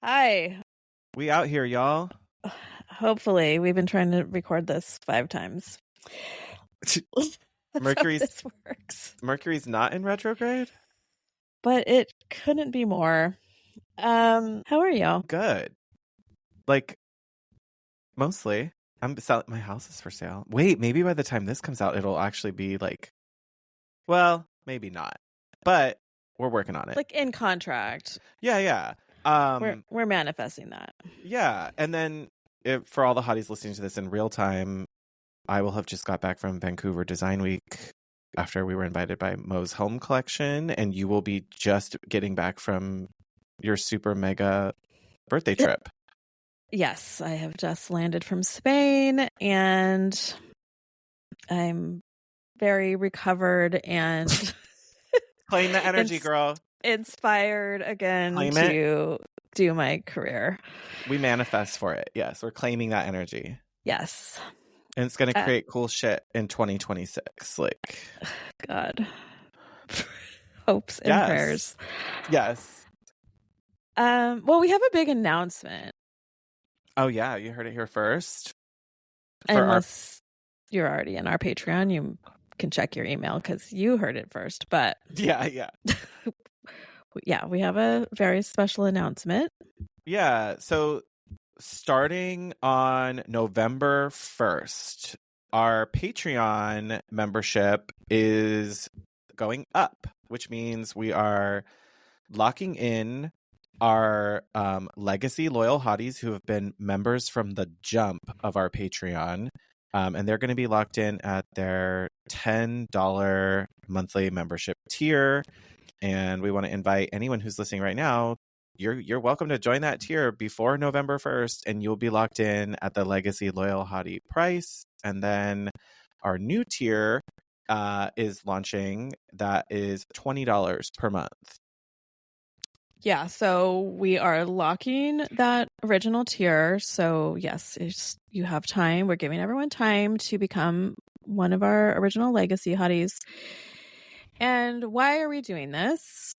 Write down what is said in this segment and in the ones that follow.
Hi. We out here, y'all. Hopefully, we've been trying to record this 5 times. Let's hope this works. Mercury's not in retrograde? But it couldn't be more. How are you? Good. Like, mostly. I'm selling my house is for sale. Wait, maybe by the time this comes out, it'll actually be like, well, maybe not. But we're working on it. Like in contract. Yeah. We're manifesting that. Yeah. And then for all the hotties listening to this in real time, I will have just got back from Vancouver Design Week after we were invited by Mo's Home Collection, and you will be just getting back from your super mega birthday trip. Yes, I have just landed from Spain, and I'm very recovered and Claim the energy, girl. Inspired again to do my career. We manifest for it. Yes, we're claiming that energy. Yes. And it's going to create cool shit in 2026. Like, God. Hopes and prayers. Yes. Well, we have a big announcement. Oh, yeah. You heard it here first. Unless you're already in our Patreon, you can check your email because you heard it first. But yeah. Yeah, we have a very special announcement. Yeah. So starting on November 1st, our Patreon membership is going up, which means we are locking in our legacy loyal hotties who have been members from the jump of our Patreon. And they're going to be locked in at their $10 monthly membership tier. And we want to invite anyone who's listening right now. You're welcome to join that tier before November 1st, and you'll be locked in at the Legacy Loyal Hottie price. And then our new tier is launching. That is $20 per month. Yeah, so we are locking that original tier. So yes, you have time. We're giving everyone time to become one of our original Legacy Hotties. And why are we doing this?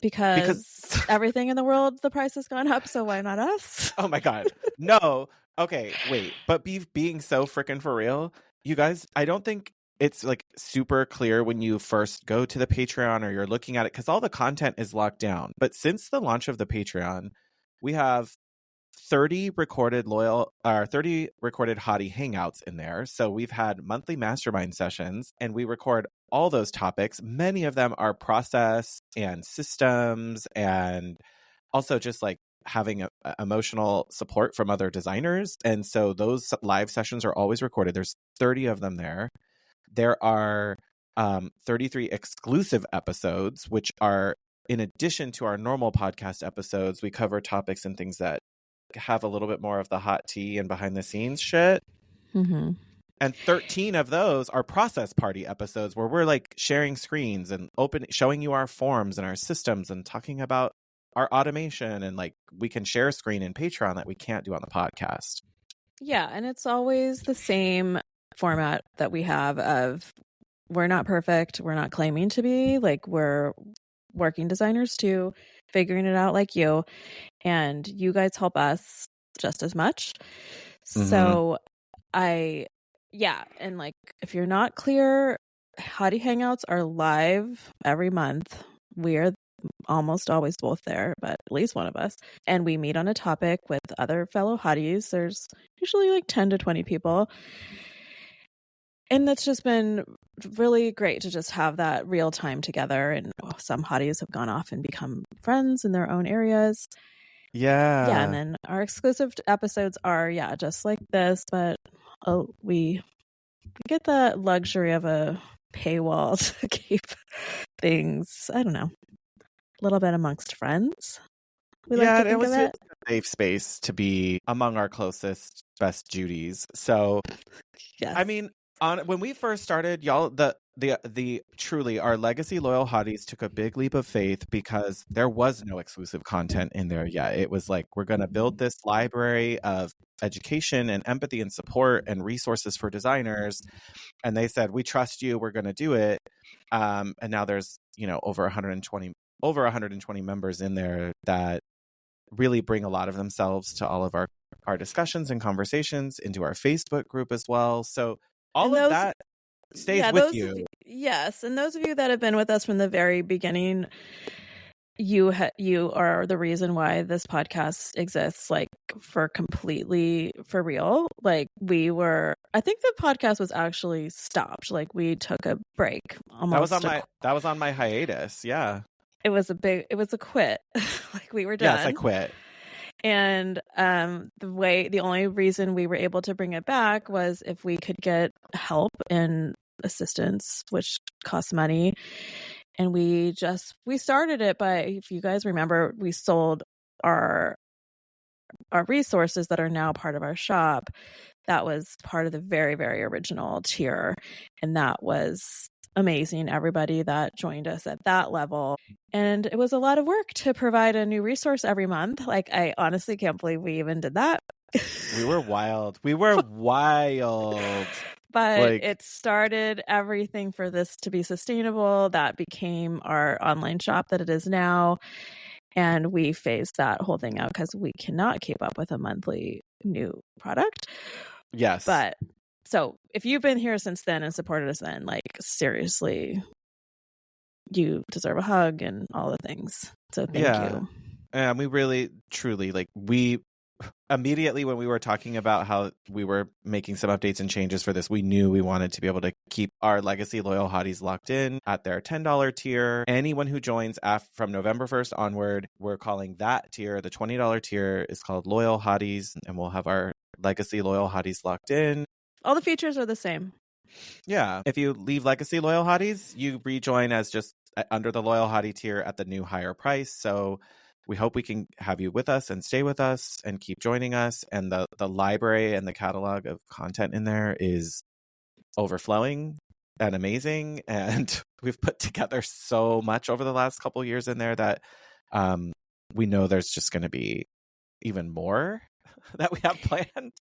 Because everything in the world, the price has gone up, so why not us? Oh my God. No. Okay, wait. But being so freaking for real, you guys, I don't think it's like super clear when you first go to the Patreon or you're looking at it because all the content is locked down. But since the launch of the Patreon, we have 30 recorded hottie hangouts in there. So we've had monthly mastermind sessions and we record all those topics. Many of them are process and systems and also just like having emotional support from other designers. And so those live sessions are always recorded. There's 30 of them there. There are 33 exclusive episodes, which are in addition to our normal podcast episodes. We cover topics and things that have a little bit more of the hot tea and behind the scenes shit. Mm-hmm. And 13 of those are process party episodes where we're like sharing screens and showing you our forms and our systems and talking about our automation, and like we can share a screen in Patreon that we can't do on the podcast. Yeah, and it's always the same format that we have of we're not perfect, we're not claiming to be, like we're working designers too, figuring it out like you, and you guys help us just as much. Mm-hmm. So and like if you're not clear, Hottie Hangouts are live every month. We are almost always both there, but at least one of us. And we meet on a topic with other fellow hotties. There's usually like 10 to 20 people. And that's just been really great to just have that real time together. And some hotties have gone off and become friends in their own areas. Yeah. And then our exclusive episodes are, just like this, but we get the luxury of a paywall to keep things, I don't know, a little bit amongst friends. It was a safe space to be among our closest, best Judies. So, yes. I mean, when we first started, y'all, the truly our legacy loyal hotties took a big leap of faith because there was no exclusive content in there yet. It was like, we're going to build this library of education and empathy and support and resources for designers. And they said, we trust you, we're going to do it. And now there's, over 120 members in there that really bring a lot of themselves to all of our discussions and conversations, into our Facebook group as well. So all of that stays with you. Yes, and those of you that have been with us from the very beginning, you are the reason why this podcast exists, like for real. Like I think the podcast was actually stopped. Like we took a break almost. That was on my hiatus. Yeah. It was a quit. Like we were done. Yes, I quit. And the only reason we were able to bring it back was if we could get help and assistance, which costs money. And we started it by, if you guys remember, we sold our resources that are now part of our shop. That was part of the very, very original tier. And that was amazing. Everybody that joined us at that level. And it was a lot of work to provide a new resource every month. Like, I honestly can't believe we even did that. We were wild. But it started everything for this to be sustainable. That became our online shop that it is now. And we phased that whole thing out because we cannot keep up with a monthly new product. Yes. But so if you've been here since then and supported us then, like, seriously, you deserve a hug and all the things. So thank you. And we really, truly, like, we immediately when we were talking about how we were making some updates and changes for this, we knew we wanted to be able to keep our legacy loyal hotties locked in at their $10 tier. Anyone who joins from November 1st onward, we're calling that tier, the $20 tier is called Loyal Hotties, and we'll have our legacy loyal hotties locked in. All the features are the same. Yeah. If you leave legacy loyal hotties, you rejoin as just under the loyal hottie tier at the new higher price. So we hope we can have you with us and stay with us and keep joining us. And the library and the catalog of content in there is overflowing and amazing. And we've put together so much over the last couple of years in there that we know there's just going to be even more that we have planned.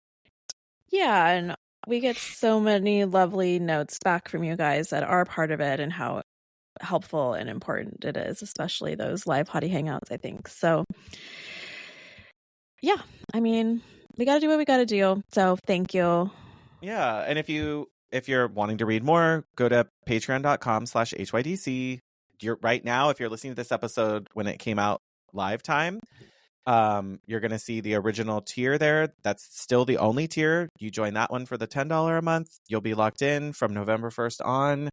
Yeah. And we get so many lovely notes back from you guys that are part of it and how helpful and important it is, especially those live hottie hangouts, I think. So yeah, I mean, we got to do what we got to do. So thank you. Yeah. And if you're wanting to read more, go to patreon.com/HYDC. Right now, if you're listening to this episode when it came out live time, you're going to see the original tier there. That's still the only tier. You join that one for the $10 a month. You'll be locked in from November 1st on.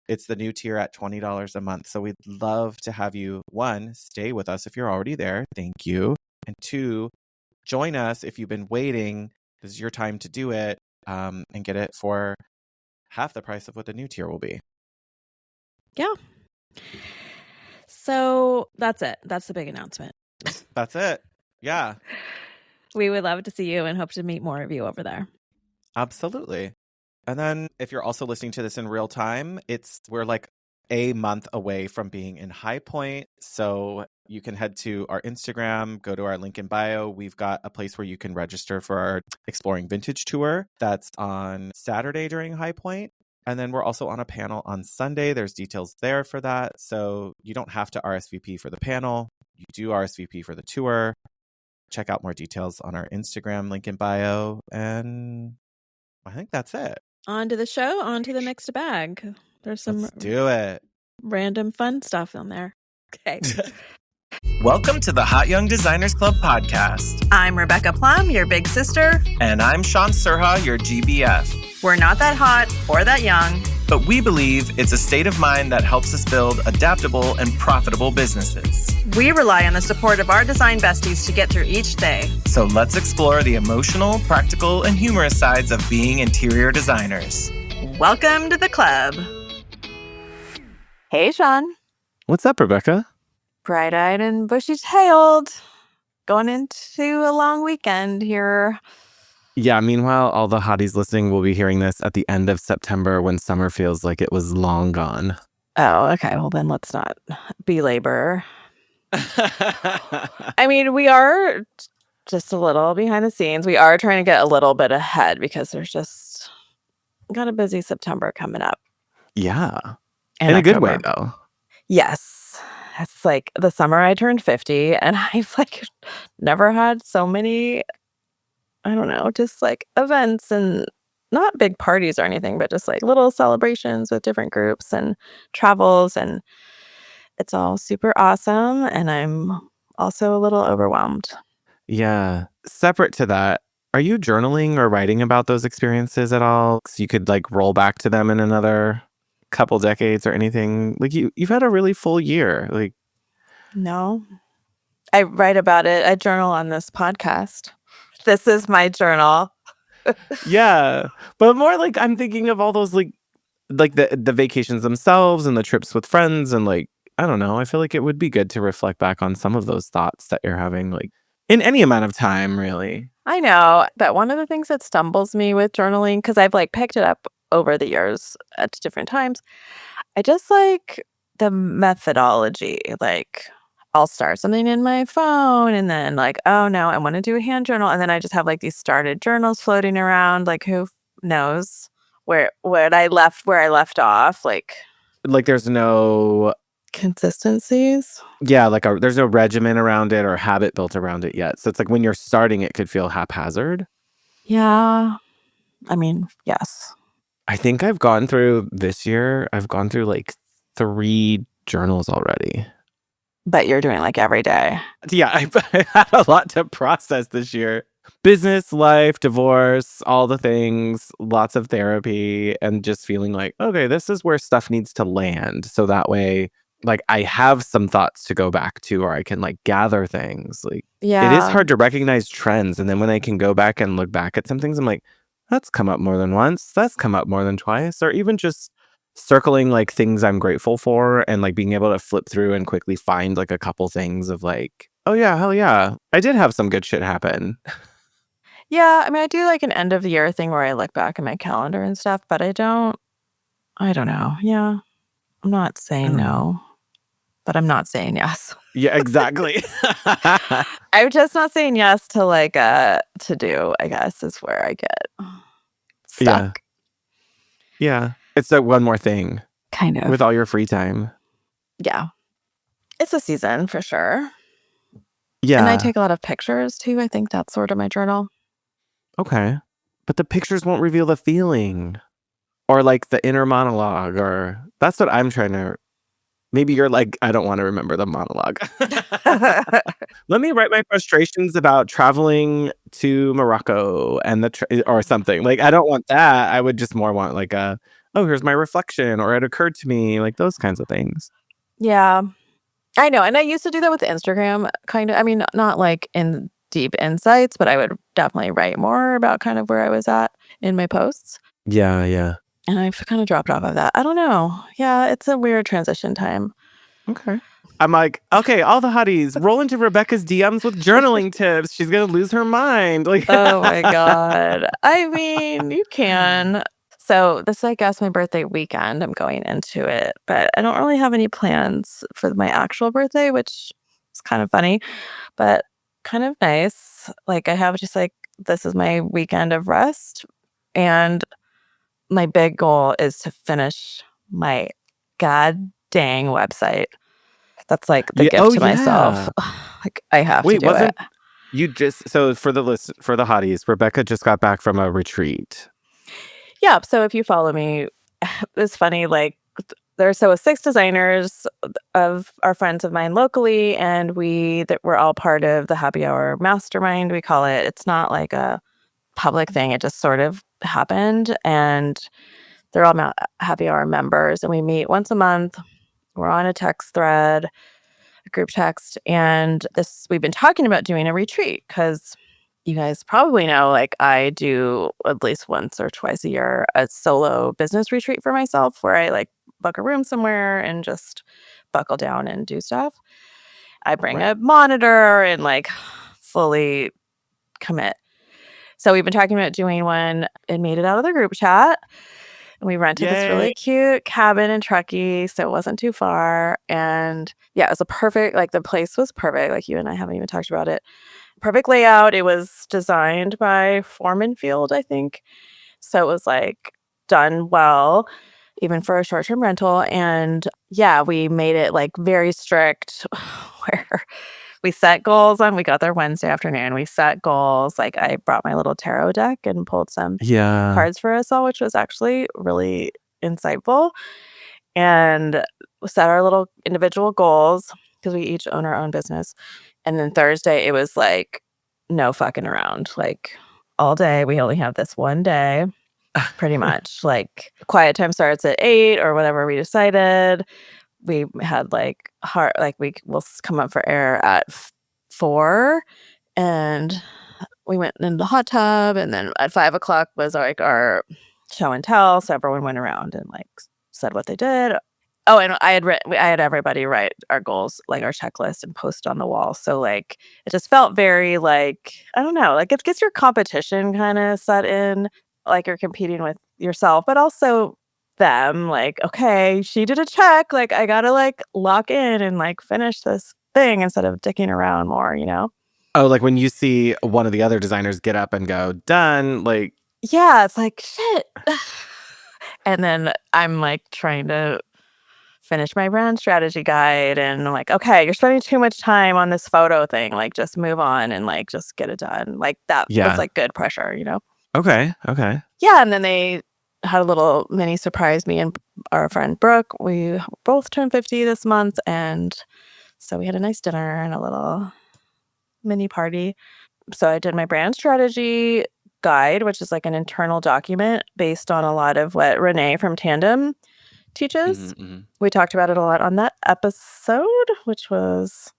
It's the new tier at $20 a month. So we'd love to have you, one, stay with us if you're already there. Thank you. And two, join us if you've been waiting. This is your time to do it, and get it for half the price of what the new tier will be. Yeah. So that's it. That's the big announcement. That's it. Yeah. We would love to see you and hope to meet more of you over there. Absolutely. And then if you're also listening to this in real time, we're like a month away from being in High Point. So you can head to our Instagram, go to our link in bio. We've got a place where you can register for our Exploring Vintage tour. That's on Saturday during High Point. And then we're also on a panel on Sunday. There's details there for that. So you don't have to RSVP for the panel. You do RSVP for the tour. Check out more details on our Instagram link in bio. And I think that's it. On to the show, on to the mixed bag. There's some Let's do it. Random fun stuff on there. Okay. Welcome to the Hot Young Designers Club podcast. I'm Rebecca Plum, your big sister. And I'm Sean Surha, your GBF. We're not that hot or that young, but we believe it's a state of mind that helps us build adaptable and profitable businesses. We rely on the support of our design besties to get through each day. So let's explore the emotional, practical, and humorous sides of being interior designers. Welcome to the club. Hey, Sean. What's up, Rebecca? Bright-eyed and bushy-tailed. Going into a long weekend here. Yeah, meanwhile, all the hotties listening will be hearing this at the end of September when summer feels like it was long gone. Oh, okay. Well, then let's not belabor. I mean, we are just a little behind the scenes. We are trying to get a little bit ahead because there's just got a busy September coming up. Yeah. And in October. A good way, though. Yes. it's like the summer I turned 50 and I've like never had so many, I don't know, just like events and not big parties or anything, but just like little celebrations with different groups and travels. And it's all super awesome. And I'm also a little overwhelmed. Yeah. Separate to that, are you journaling or writing about those experiences at all? So you could like roll back to them in another couple decades or anything? Like you've had a really full year. Like, No, I write about it. I journal on this podcast. This is my journal. yeah. But more like I'm thinking of all those like the vacations themselves and the trips with friends and like I don't know. I feel like it would be good to reflect back on some of those thoughts that you're having like in any amount of time, really. I know, but one of the things that stumbles me with journaling, because I've like picked it up over the years at different times, I just like the methodology. Like, I'll start something in my phone and then, like, oh no, I want to do a hand journal. And then I just have like these started journals floating around. Like, who knows where I left off? Like, Like there's no consistencies. yeah, like there's no regimen around it or habit built around it yet. So it's like when you're starting it could feel haphazard. Yeah. I mean, yes. I think I've gone through this year, I've gone through like 3 journals already. But you're doing like every day. Yeah, I had a lot to process this year. Business, life, divorce, all the things, lots of therapy, and just feeling like, okay, this is where stuff needs to land. So that way, like, I have some thoughts to go back to, or I can like gather things. Like, it is Yeah. hard to recognize trends. And then when I can go back and look back at some things, I'm like, that's come up more than once, that's come up more than twice, or even just circling like things I'm grateful for and like being able to flip through and quickly find like a couple things of like, oh yeah, hell yeah, I did have some good shit happen. Yeah, I mean, I do like an end of the year thing where I look back at my calendar and stuff, but I don't know. Yeah. I'm not I saying don't know. no, but I'm not saying yes. Yeah, exactly. I'm just not saying yes to like to do, I guess, is where I get Yeah. stuck. Yeah. It's like one more thing Kind of. with all your free time. Yeah. It's a season for sure. And I Yeah. take a lot of pictures too. I think that's sort of my journal. Okay. But the pictures won't reveal the feeling or like the inner monologue, or that's what I'm trying to. Maybe you're like, I don't want to remember the monologue. Let me write my frustrations about traveling to Morocco and or something. Like, I don't want that. I would just more want like oh, here's my reflection, or it occurred to me, like those kinds of things. Yeah. I know. And I used to do that with Instagram, kind of. I mean, not like in deep insights, but I would definitely write more about kind of where I was at in my posts. Yeah, yeah. And I've kind of dropped off of that. I don't know. Yeah, it's a weird transition time. Okay. I'm like, okay, all the hotties, roll into Rebecca's DMs with journaling tips. She's gonna lose her mind. Like, Oh my God. I mean, you can. So this is, I guess, my birthday weekend. I'm going into it, but I don't really have any plans for my actual birthday, which is kind of funny, but kind of nice. Like I have just like, this is my weekend of rest. And my big goal is to finish my god dang website. That's like the yeah, gift oh to myself. yeah. Like I have to Wait, do wasn't it. you just so for the hotties? Rebecca just got back from a retreat. Yeah. So if you follow me, it's funny. Like there's 6 designers of our friends of mine locally, and we're all part of the happy hour mastermind. We call it. It's not like a public thing. It just sort of happened, and they're all happy hour members, and we meet once a month. We're on a text thread, a group text, and we've been talking about doing a retreat because you guys probably know, like I do at least once or twice a year a solo business retreat for myself where I like book a room somewhere and just buckle down and do stuff. I bring Right. a monitor and like fully commit. So we've been talking about doing one and made it out of the group chat. And we rented this Yay. really cute cabin in Truckee, so it wasn't too far. And yeah, it was the place was perfect. Like you and I haven't even talked about it. Perfect layout. It was designed by Foreman Field, I think. So it was like done well. even for a short-term rental. And yeah, we made it like very strict where we set goals on. We got there Wednesday afternoon. We set goals. Like I brought my little tarot deck and pulled some cards for us all, which was actually really insightful. And we set our little individual goals because we each own our own business. And then Thursday, it was like no fucking around. Like all day, we only have this one day, pretty much. Like quiet time starts at 8 or whatever we decided. We had like we will come up for air at 4, and we went in the hot tub, and then at 5 o'clock was like our show and tell. So everyone went around and like said what they did. Oh, and I had everybody write our goals, like our checklist, and post on the wall. So like it just felt very like, I don't know, like it gets your competition kind of set in, like you're competing with yourself, but also them. Like, okay, she did a check. Like I gotta like lock in and like finish this thing instead of dicking around more, you know? Oh, like when you see one of the other designers get up and go, done, like. Yeah, it's like, shit. And then I'm like trying to finish my brand strategy guide, and I'm like, okay, you're spending too much time on this photo thing. Like, just move on and like just get it done. Like that was like good pressure, you know? Okay. Yeah, and then they had a little mini surprise. Me and our friend Brooke, we both turned 50 this month, and so we had a nice dinner and a little mini party. So I did my brand strategy guide, which is like an internal document based on a lot of what Renee from Tandem teaches. We talked about it a lot on that episode, which was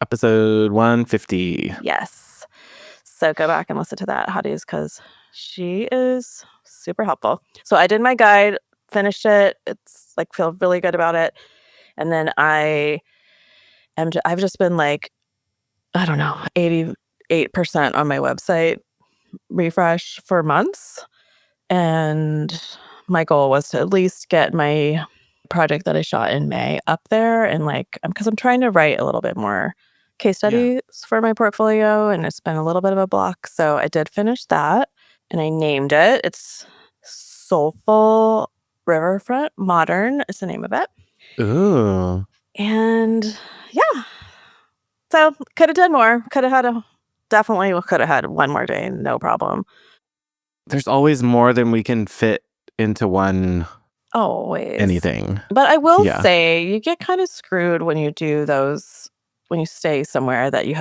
episode 150. Yes. So go back and listen to that, hotties, because she is super helpful. So I did my guide, finished it. It's like feel really good about it. And then I've just been like, I don't know, 88% on my website refresh for months. And my goal was to at least get my project that I shot in May up there, and like, because I'm trying to write a little bit more case studies for my portfolio, and it's been a little bit of a block. So I did finish that, and I named it. It's Soulful Riverfront Modern is the name of it. Ooh. And yeah, so could have done more. Definitely could have had one more day, no problem. There's always more than we can fit into one. Always. Anything. But I will say you get kind of screwed when you do those, when you stay somewhere that you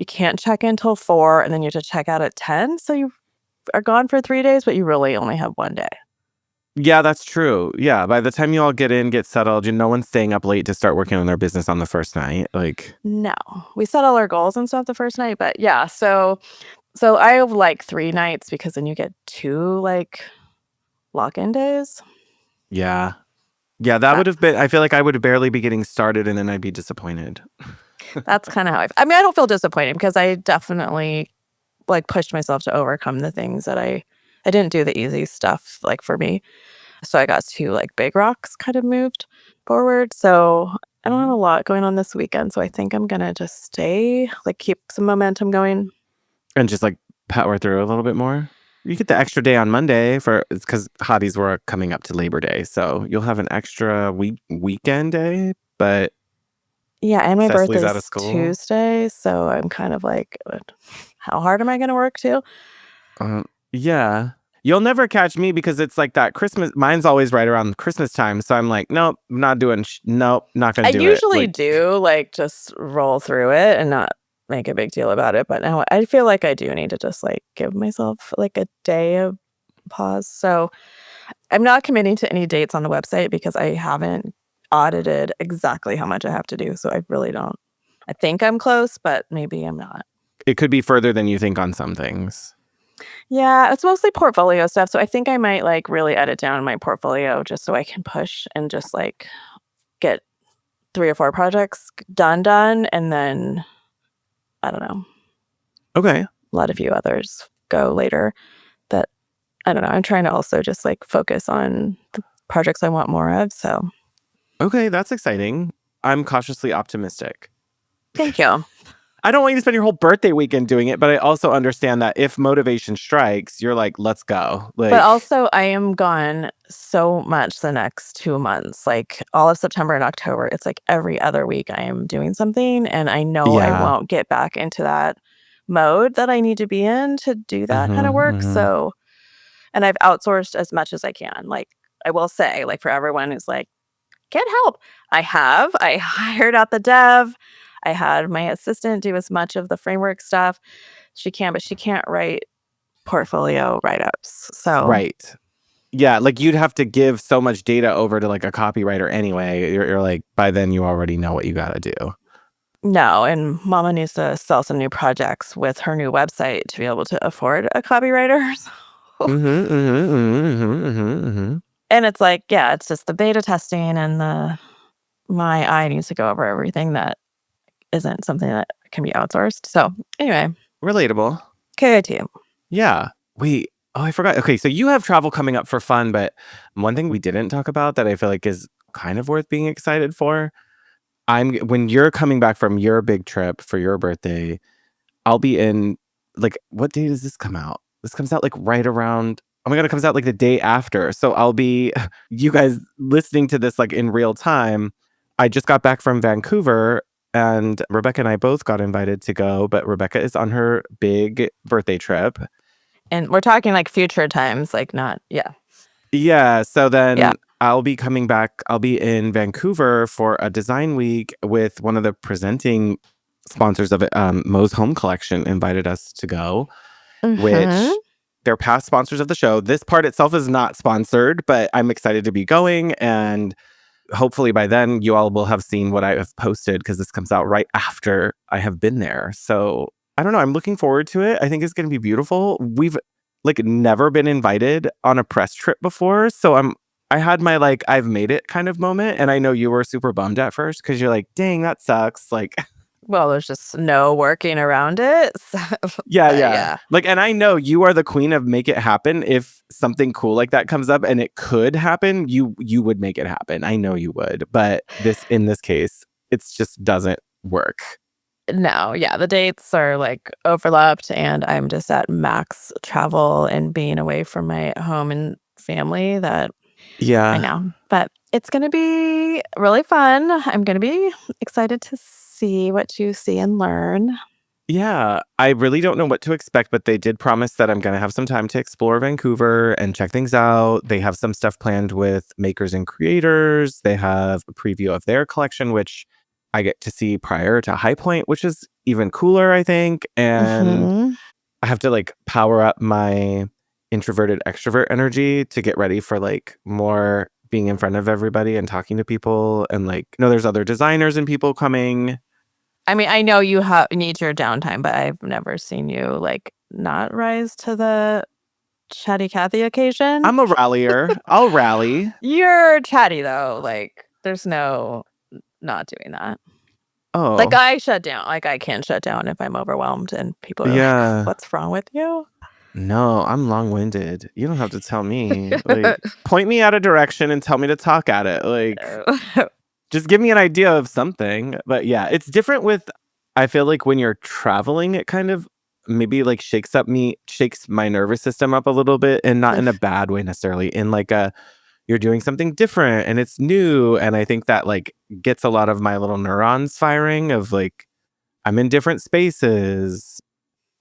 can't check in till 4 and then you have to check out at 10. So you are gone for 3 days, but you really only have one day. Yeah, that's true. Yeah, by the time you all get in, get settled, no one's staying up late to start working on their business on the first night. Like, no, we set all our goals and stuff the first night, but yeah. So I have like 3 nights because then you get 2 like lock-in days. Yeah, that would have been, I feel like I would barely be getting started and then I'd be disappointed. That's kind of how I mean, I don't feel disappointed because I definitely like pushed myself to overcome the things that I didn't do the easy stuff like for me. So I got 2 like big rocks kind of moved forward. So I don't have a lot going on this weekend. So I think I'm going to just stay, like keep some momentum going. And just like power through a little bit more. You get the extra day on Monday it's because hotties were coming up to Labor Day. So you'll have an extra weekend day, but yeah, and my Cecily's out of birthday's school. Tuesday. So I'm kind of like, how hard am I going to work too? Yeah. You'll never catch me because it's like that Christmas. Mine's always right around Christmas time. So I'm like, nope, not doing. Nope, not going to do it. I usually do like just roll through it and not make a big deal about it. But now I feel like I do need to just like give myself like a day of pause. So I'm not committing to any dates on the website because I haven't audited exactly how much I have to do. So I really don't. I think I'm close, but maybe I'm not. It could be further than you think on some things. Yeah, it's mostly portfolio stuff. So I think I might like really edit down my portfolio just so I can push and just like get 3 or 4 projects done. And then, I don't know. Okay. Let a few others go later that, I don't know. I'm trying to also just like focus on the projects I want more of. So. Okay, that's exciting. I'm cautiously optimistic. Thank you. I don't want you to spend your whole birthday weekend doing it, but I also understand that if motivation strikes, you're like, let's go. Like, But also, I am gone so much the next 2 months, like all of September and October. It's like every other week I am doing something, and I know I yeah. won't get back into that mode that I need to be in to do that kind of Mhm, work. mhm. So, and I've outsourced as much as I can. Like, I will say, like, for everyone who's like, can't help, I have. I hired out the dev. I had my assistant do as much of the framework stuff she can, but she can't write portfolio write-ups. So, Right. Yeah, like you'd have to give so much data over to like a copywriter anyway. You're like, by then you already know what you got to do. no, and Mama needs to sell some new projects with her new website to be able to afford a copywriter. So- And it's like, yeah, it's just the beta testing and my eye needs to go over everything that isn't something that can be outsourced. So anyway, Relatable. KIT. Yeah. Wait. Oh, I forgot. Okay, so you have travel coming up for fun, but one thing we didn't talk about that I feel like is kind of worth being excited for. When you're coming back from your big trip for your birthday, I'll be in like what day does this come out? This comes out like right around oh my god, it comes out like the day after. So I'll be you guys listening to this like in real time. I just got back from Vancouver and Rebecca and I both got invited to go, but Rebecca is on her big birthday trip. And we're talking like future times, like not, yeah. Yeah, so Yeah. then I'll be coming back. I'll be in Vancouver for a design week with one of the presenting sponsors of it. Mo's Home Collection invited us to go, which they're past sponsors of the show. This part itself is not sponsored, but I'm excited to be going. And hopefully by then you all will have seen what I have posted because this comes out right after I have been there. So I don't know. I'm looking forward to it. I think it's going to be beautiful. We've like never been invited on a press trip before. So I had my like, I've made it kind of moment. And I know you were super bummed at first because you're like, dang, that sucks. Like, Well, there's just no working around it. So, yeah, but yeah. Like, and I know you are the queen of make it happen. If something cool like that comes up and it could happen, you would make it happen. I know you would. But in this case, it just doesn't work. No, yeah, the dates are like overlapped, and I'm just at max travel and being away from my home and family that Yeah. I know. But it's going to be really fun. I'm going to be excited to see what you see and learn. Yeah, I really don't know what to expect, but they did promise that I'm going to have some time to explore Vancouver and check things out. They have some stuff planned with makers and creators. They have a preview of their collection, which I get to see prior to High Point, which is even cooler, I think. And I have to like power up my introverted extrovert energy to get ready for like more being in front of everybody and talking to people. And like, there's other designers and people coming. I mean, I know you need your downtime, but I've never seen you like not rise to the chatty Cathy occasion. I'm a rallier. I'll rally. You're chatty though. Like there's no not doing that. Oh. Like I shut down. Like I can shut down if I'm overwhelmed and people are like, what's wrong with you? No, I'm long-winded. You don't have to tell me. Like, point me out a direction and tell me to talk at it. Like, just give me an idea of something. But yeah, it's different I feel like when you're traveling, it kind of maybe like shakes my nervous system up a little bit, and not in a bad way necessarily, in like you're doing something different and it's new. And I think that like gets a lot of my little neurons firing of like, I'm in different spaces.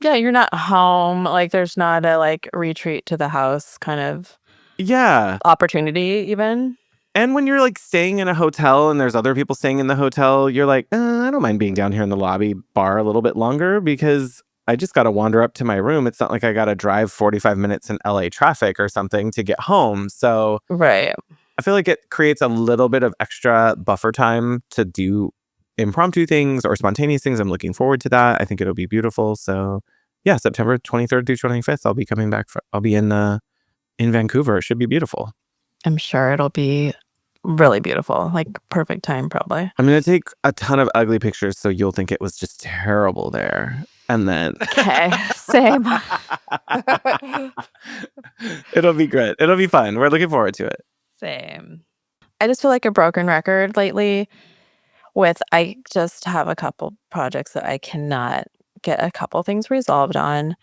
Yeah, you're not home. Like there's not a like retreat to the house kind of opportunity even. And when you're like staying in a hotel and there's other people staying in the hotel, you're like, I don't mind being down here in the lobby bar a little bit longer because I just got to wander up to my room. It's not like I got to drive 45 minutes in LA traffic or something to get home. So right. I feel like it creates a little bit of extra buffer time to do impromptu things or spontaneous things. I'm looking forward to that. I think it'll be beautiful. So yeah, September 23rd through 25th, I'll be coming back. I'll be in Vancouver. It should be beautiful. I'm sure it'll be really beautiful. Like perfect time, probably. I'm going to take a ton of ugly pictures so you'll think it was just terrible there. And then... Okay, same. It'll be good. It'll be fun. We're looking forward to it. Same. I just feel like a broken record lately. I just have a couple projects that I cannot get a couple things resolved on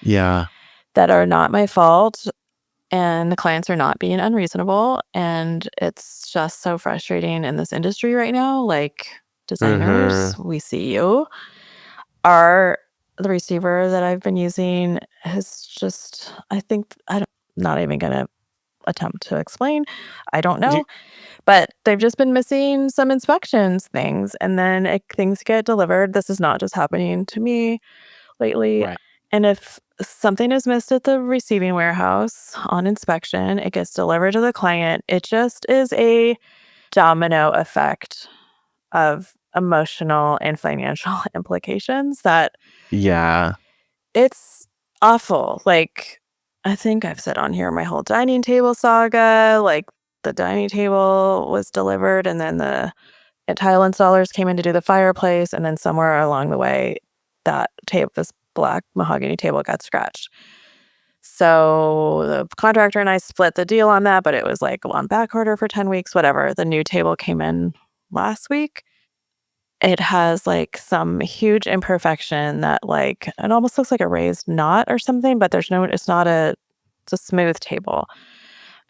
Yeah. that are not my fault, and the clients are not being unreasonable, and it's just so frustrating in this industry right now. Like, designers, we see you. The receiver that I've been using has just, not even gonna attempt to explain. I don't Do you- know. But they've just been missing some inspections things, and then things get delivered. This is not just happening to me lately. Right. And if something is missed at the receiving warehouse on inspection, it gets delivered to the client. It just is a domino effect of emotional and financial implications that Yeah. it's awful. Like, I think I've said on here my whole dining table saga. Like, the dining table was delivered, and then the tile installers came in to do the fireplace, and then somewhere along the way, this black mahogany table got scratched. So the contractor and I split the deal on that, but it was like on back order for 10 weeks, whatever. The new table came in last week. It has like some huge imperfection that like it almost looks like a raised knot or something, but it's a smooth table.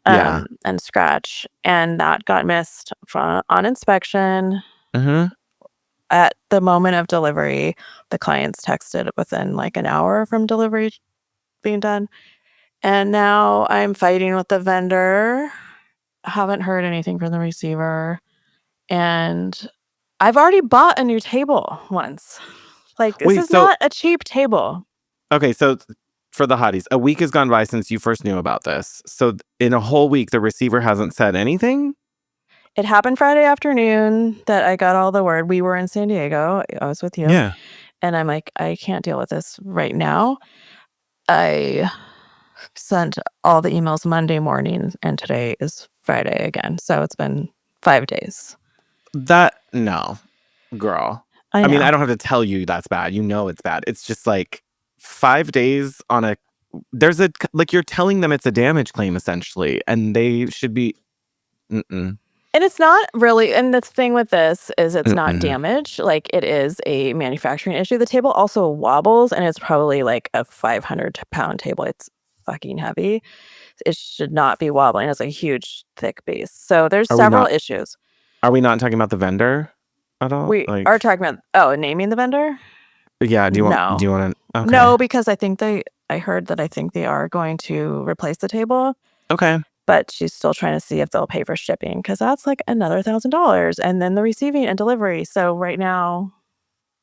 Yeah. And scratch. And that got missed on inspection. Mm-hmm. At the moment of delivery, the clients texted within like an hour from delivery being done. And now I'm fighting with the vendor. Haven't heard anything from the receiver. And I've already bought a new table once. Like, this Wait, is so not a cheap table. okay, so for the hotties, a week has gone by since you first knew about this. So in a whole week, the receiver hasn't said anything? It happened Friday afternoon that I got all the word. We were in San Diego. I was with you. Yeah. And I'm like, I can't deal with this right now. I sent all the emails Monday morning, and today is Friday again. So it's been 5 days. No, girl. I I mean, know. I don't have to tell you that's bad. You know it's bad. It's just like 5 days on like you're telling them it's a damage claim essentially, and they should be. Mm-mm. And it's not really, and the thing with this is it's not Mm-mm. damage. Like, it is a manufacturing issue. The table also wobbles, and it's probably like a 500-pound table. It's fucking heavy. It should not be wobbling. It's a huge, thick base. So there's Are we several not? issues. Are we not talking about the vendor at all? We Like, are talking about, naming the vendor? yeah. Do you want? No. Do you want to? Okay. No, because I heard that I think they are going to replace the table. Okay. But she's still trying to see if they'll pay for shipping, because that's like another $1,000, and then the receiving and delivery. So right now,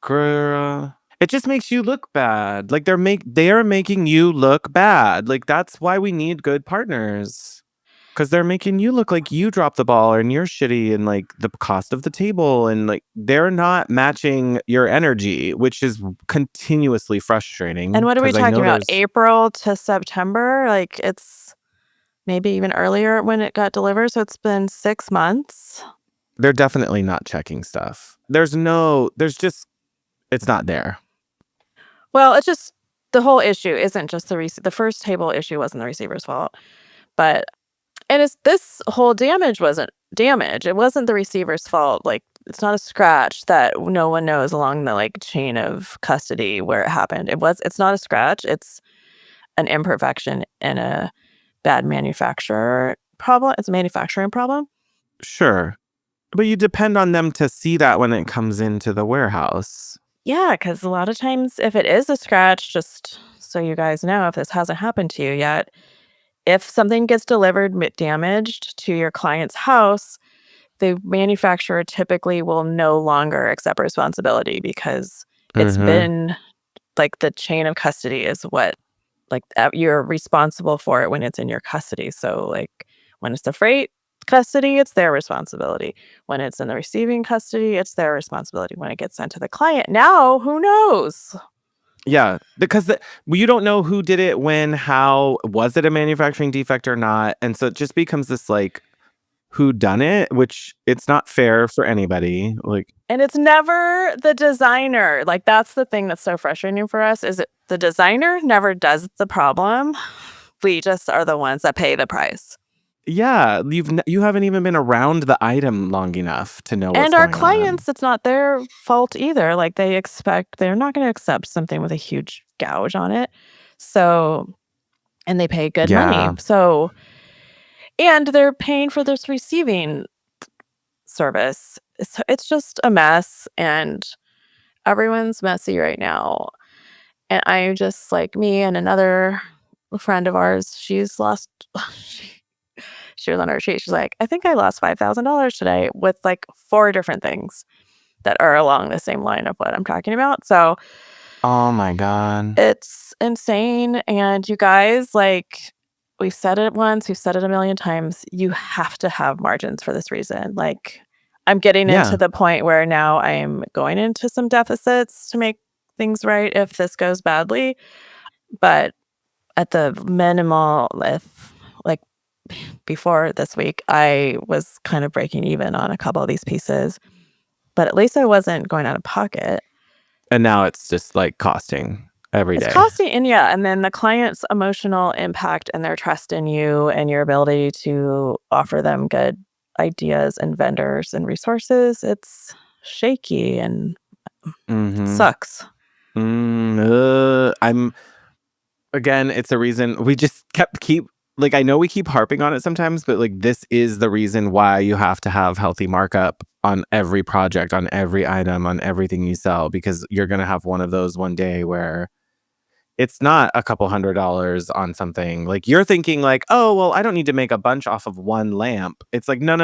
Girl, it just makes you look bad. Like they are making you look bad. Like that's why we need good partners. Because they're making you look like you dropped the ball and you're shitty, and like the cost of the table, and like they're not matching your energy, which is continuously frustrating. and what are we 'cause I talking know about? there's April to September? Like, it's maybe even earlier when it got delivered. So it's been 6 months. they're definitely not checking stuff. There's just it's not there. Well, it's just the whole issue isn't just the first table issue wasn't the receiver's fault, but it's this whole damage wasn't damage. It wasn't the receiver's fault. Like, it's not a scratch that no one knows along the like chain of custody where it happened. It's not a scratch. It's an imperfection and a bad manufacturer problem. It's a manufacturing problem. Sure. But you depend on them to see that when it comes into the warehouse. Yeah, because a lot of times if it is a scratch, just so you guys know, if this hasn't happened to you yet, if something gets delivered damaged to your client's house, the manufacturer typically will no longer accept responsibility, because it's been like the chain of custody is what, like, you're responsible for it when it's in your custody. So like when it's the freight custody, it's their responsibility. When it's in the receiving custody, it's their responsibility. When it gets sent to the client, now who knows? Yeah, because you don't know who did it, when, how, was it a manufacturing defect or not? And so it just becomes this like who done it, which it's not fair for anybody. Like, And it's never the designer. Like, that's the thing that's so frustrating for us, is the designer never does the problem. We just are the ones that pay the price. Yeah, you haven't even been around the item long enough to know what's And our going clients, it's not their fault either. Like they're not going to accept something with a huge gouge on it. So, and they pay good money. Yeah. So, and they're paying for this receiving service. It's just a mess and everyone's messy right now. And I just like me and another friend of ours, she's lost she was on her sheet. She's like, I think I lost $5,000 today with like 4 different things that are along the same line of what I'm talking about. So Oh my God. it's insane. And you guys, like, we've said it once, we've said it a million times. You have to have margins for this reason. Like, I'm getting into the point where now I'm going into some deficits to make things right if this goes badly. But at the minimal, if like before this week, I was kind of breaking even on a couple of these pieces. But at least I wasn't going out of pocket. And now it's just like costing every day. It's costing, and then the client's emotional impact and their trust in you and your ability to offer them good ideas and vendors and resources, it's shaky and sucks. Again, it's a reason we just keep like, I know we keep harping on it sometimes, but like this is the reason why you have to have healthy markup on every project, on every item, on everything you sell, because you're going to have one of those one day where it's not a couple $100 on something. Like you're thinking like, oh, well, I don't need to make a bunch off of one lamp. It's like, no.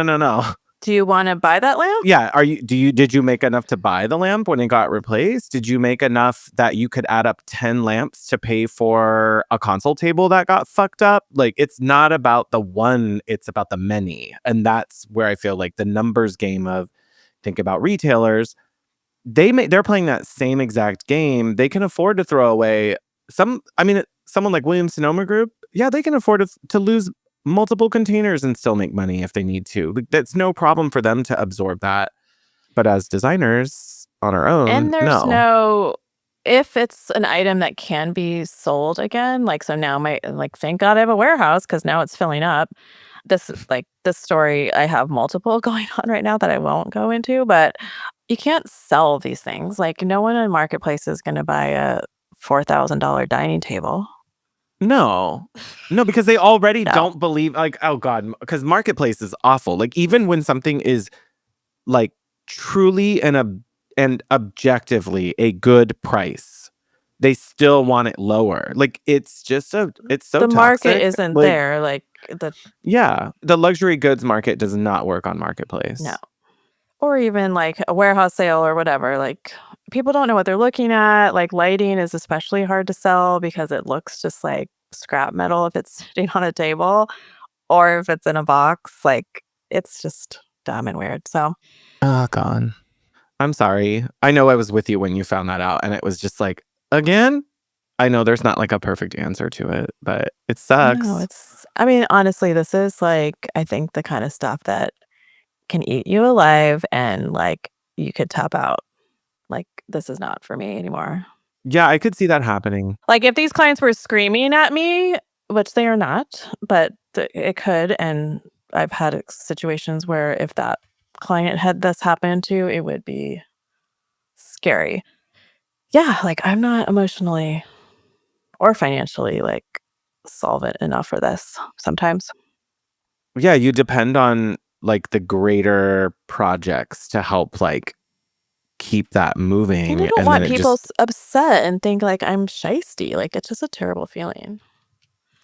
Do you want to buy that lamp? Yeah. Did you make enough to buy the lamp when it got replaced? Did you make enough that you could add up 10 lamps to pay for a console table that got fucked up? Like, it's not about the one, it's about the many. And that's where I feel like the numbers game of think about retailers, they're playing that same exact game. They can afford to throw away someone like Williams Sonoma Group. Yeah, they can afford to lose multiple containers and still make money if they need to. Like, that's no problem for them to absorb that. But as designers on our own, And there's no, if it's an item that can be sold again, like, so now thank God I have a warehouse because now it's filling up. This story, I have multiple going on right now that I won't go into, but you can't sell these things. Like, no one in Marketplace is going to buy a $4,000 dining table. No, because they already don't believe, like, oh God, because Marketplace is awful. Like, even when something is like truly and objectively a good price, they still want it lower. Like, it's just it's so the toxic. Market isn't there. Like the luxury goods market does not work on Marketplace. No. Or even like a warehouse sale or whatever. Like, people don't know what they're looking at. Like, lighting is especially hard to sell because it looks just like scrap metal if it's sitting on a table, or if it's in a box. Like, it's just dumb and weird. So, oh God, I'm sorry. I know I was with you when you found that out, and it was just like, again, I know there's not like a perfect answer to it, but it sucks. No, I mean, honestly, this is like, I think the kind of stuff that can eat you alive and like you could tap out. Like, this is not for me anymore. Yeah, I could see that happening. Like, if these clients were screaming at me, which they are not, but it could. And I've had situations where if that client had this happen to, it would be scary. Yeah, like, I'm not emotionally or financially like solvent enough for this sometimes. Yeah, you depend on like the greater projects to help like keep that moving. And I don't want people upset and think like I'm shisty. Like, it's just a terrible feeling.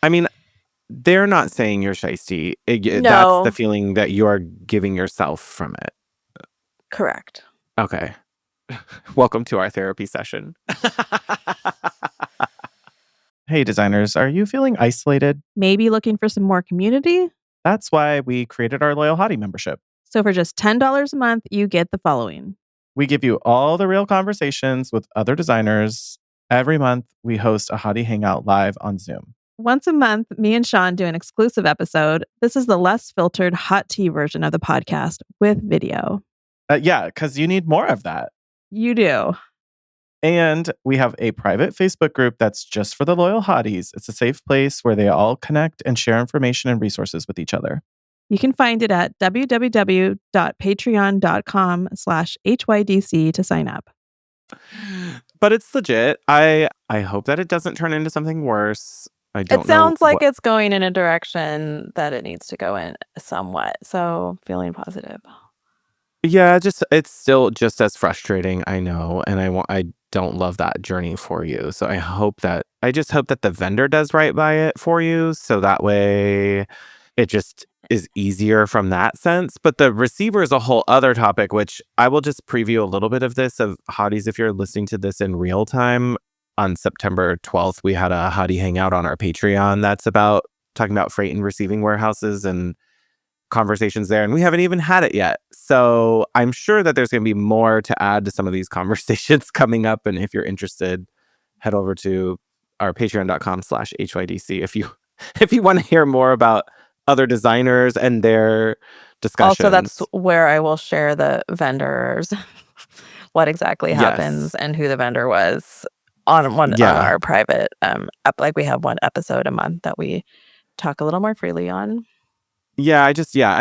I mean, they're not saying you're shisty. No. That's the feeling that you're giving yourself from it. Correct. Okay. Welcome to our therapy session. Hey, designers, are you feeling isolated? Maybe looking for some more community? That's why we created our Loyal Hottie membership. So for just $10 a month, you get the following. We give you all the real conversations with other designers. Every month, we host a Hottie Hangout live on Zoom. Once a month, me and Sean do an exclusive episode. This is the less filtered hot tea version of the podcast with video. Yeah, because you need more of that. You do. And we have a private Facebook group that's just for the loyal hotties. It's a safe place where they all connect and share information and resources with each other. You can find it at www.patreon.com/HYDC to sign up. But it's legit. I hope that it doesn't turn into something worse. I don't It sounds know like it's going in a direction that it needs to go in somewhat. So feeling positive. Yeah, it's still just as frustrating, I know, and I don't love that journey for you. So I just hope that the vendor does right by it for you, so that way it just is easier from that sense. But the receiver is a whole other topic, which I will just preview a little bit of this of hotties if you're listening to this in real time. On September 12th, we had a hottie hangout on our Patreon that's about talking about freight and receiving warehouses and conversations there, and we haven't even had it yet. So I'm sure that there's going to be more to add to some of these conversations coming up. And if you're interested, head over to our patreon.com/HYDC if you want to hear more about other designers and their discussions. Also, that's where I will share the vendors, what exactly happens and who the vendor was on our private like we have one episode a month that we talk a little more freely on. Yeah, I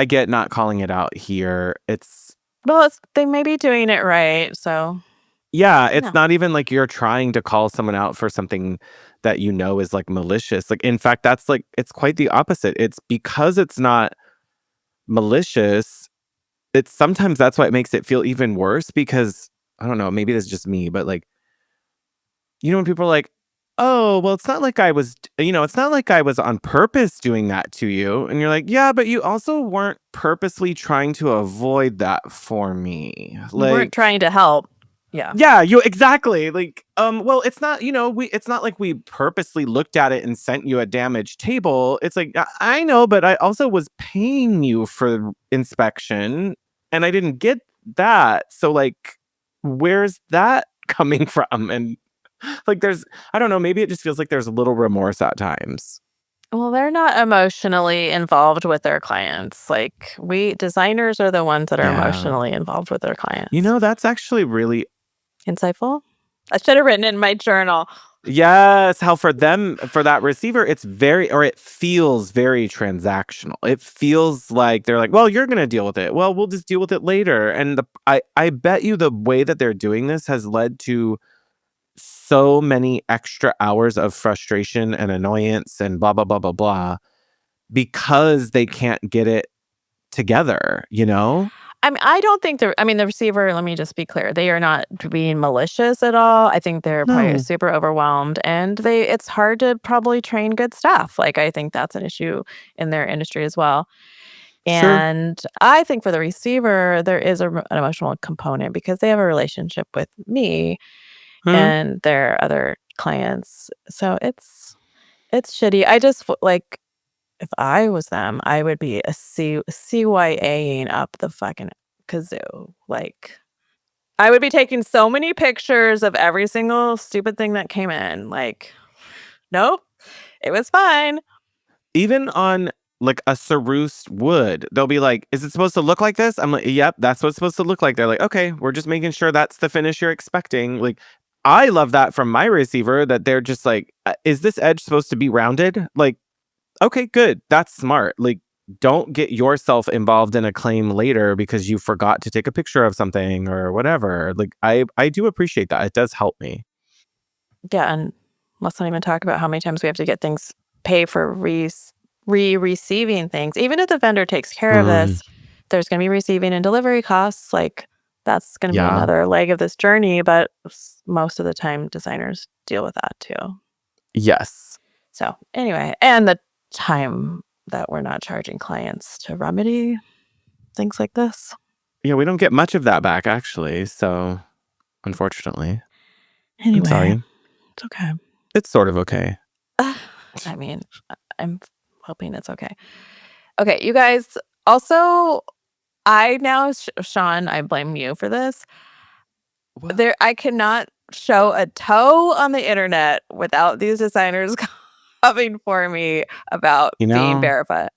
get not calling it out here. They may be doing it right, so. Yeah, it's not even like you're trying to call someone out for something that you know is like malicious. Like, in fact, that's like, it's quite the opposite. It's because it's not malicious. Sometimes that's why it makes it feel even worse because I don't know, maybe this is just me, but like, when people are like, oh, well, it's not like I was on purpose doing that to you. And you're like, yeah, but you also weren't purposely trying to avoid that for me. Like, you weren't trying to help. Yeah, you exactly. Like, well, it's not, it's not like we purposely looked at it and sent you a damaged table. It's like, I know, but I also was paying you for inspection and I didn't get that. So like, where's that coming from? And like, I don't know, maybe it just feels like there's a little remorse at times. Well, they're not emotionally involved with their clients. Like, we designers are the ones that are emotionally involved with their clients. That's actually really insightful. I should have written it in my journal. Yes, how for that receiver, it feels very transactional. It feels like they're like, well, you're going to deal with it. Well, we'll just deal with it later. And I bet you the way that they're doing this has led to so many extra hours of frustration and annoyance and blah, blah, blah, blah, blah, because they can't get it together, I mean, I don't think the receiver, let me just be clear, they are not being malicious at all. I think they're probably super overwhelmed and it's hard to probably train good staff. Like, I think that's an issue in their industry as well. And I think for the receiver, there is an emotional component because they have a relationship with me and their other clients. So it's shitty. I just like, if I was them, I would be a CYAing up the fucking kazoo. Like, I would be taking so many pictures of every single stupid thing that came in. Like, nope, it was fine. Even on like a Cerussed wood, they'll be like, is it supposed to look like this? I'm like, yep, that's what it's supposed to look like. They're like, okay, we're just making sure that's the finish you're expecting. Like, I love that from my receiver, that they're just like, is this edge supposed to be rounded? Like, okay, good. That's smart. Like, don't get yourself involved in a claim later because you forgot to take a picture of something or whatever. Like, I do appreciate that. It does help me. Yeah, and let's not even talk about how many times we have to get things, pay for receiving things. Even if the vendor takes care of this, there's going to be receiving and delivery costs. Like, that's going to be another leg of this journey. But most of the time, designers deal with that too. Yes. So anyway, and the time that we're not charging clients to remedy things like this. Yeah, we don't get much of that back, actually. So, unfortunately. Anyway, I'm sorry. It's okay. It's sort of okay. I mean, I'm hoping it's okay. Okay, you guys. Also, Sean, I blame you for this. What? I cannot show a toe on the internet without these designers coming for me about being barefoot.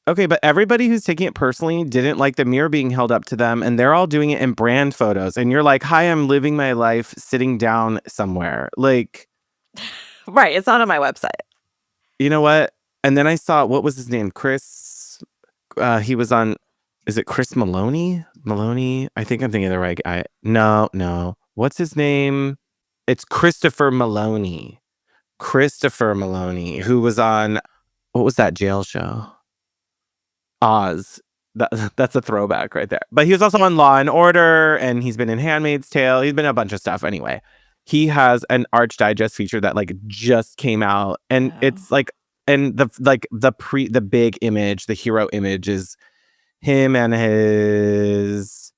Okay, but everybody who's taking it personally didn't like the mirror being held up to them, and they're all doing it in brand photos. And you're like, hi, I'm living my life sitting down somewhere. Like, Right. It's not on my website. you know what? And then I saw, what was his name? Chris. He was on, is it Chris Maloney? Maloney? I think I'm thinking of the right guy. No. What's his name? It's Christopher Maloney. Christopher Maloney, who was on, what was that jail show? Oz. That's a throwback right there. But he was also on Law and Order, and he's been in Handmaid's Tale. He's been in a bunch of stuff. Anyway, he has an Arch Digest feature that like just came out, and it's like, and the big image, the hero image is him and his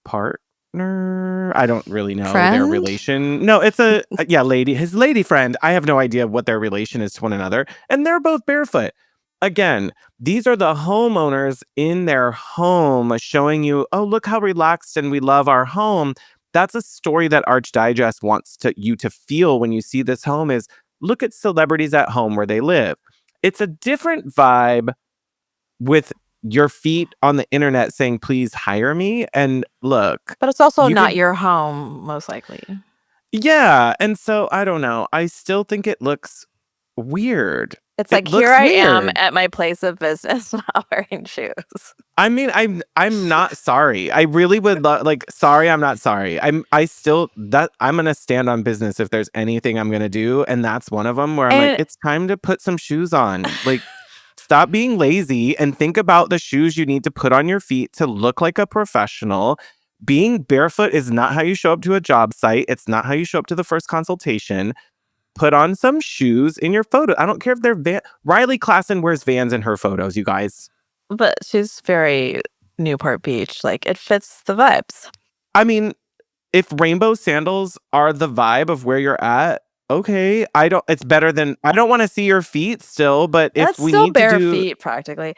partner. I don't really know their relation. No, it's a his lady friend. I have no idea what their relation is to one another, and they're both barefoot. Again, these are the homeowners in their home showing you, oh, look how relaxed and we love our home. That's a story that Arch Digest wants you to feel when you see this home is, look at celebrities at home where they live. It's a different vibe with your feet on the internet saying, please hire me. And look. But it's also not your home, most likely. Yeah. And so I don't know. I still think it looks weird. It's like, here I am at my place of business not wearing shoes. I mean, I'm not sorry. I really would sorry, I'm not sorry. I'm gonna stand on business if there's anything I'm gonna do, and that's one of them where I'm like, it's time to put some shoes on. Like, stop being lazy and think about the shoes you need to put on your feet to look like a professional. Being barefoot is not how you show up to a job site. It's not how you show up to the first consultation. Put on some shoes in your photo. I don't care if they're Riley Klassen wears Vans in her photos, you guys. But she's very Newport Beach. Like, it fits the vibes. I mean, if rainbow sandals are the vibe of where you're at, okay. It's better than, I don't want to see your feet still, but if That's we still need bare to do feet practically.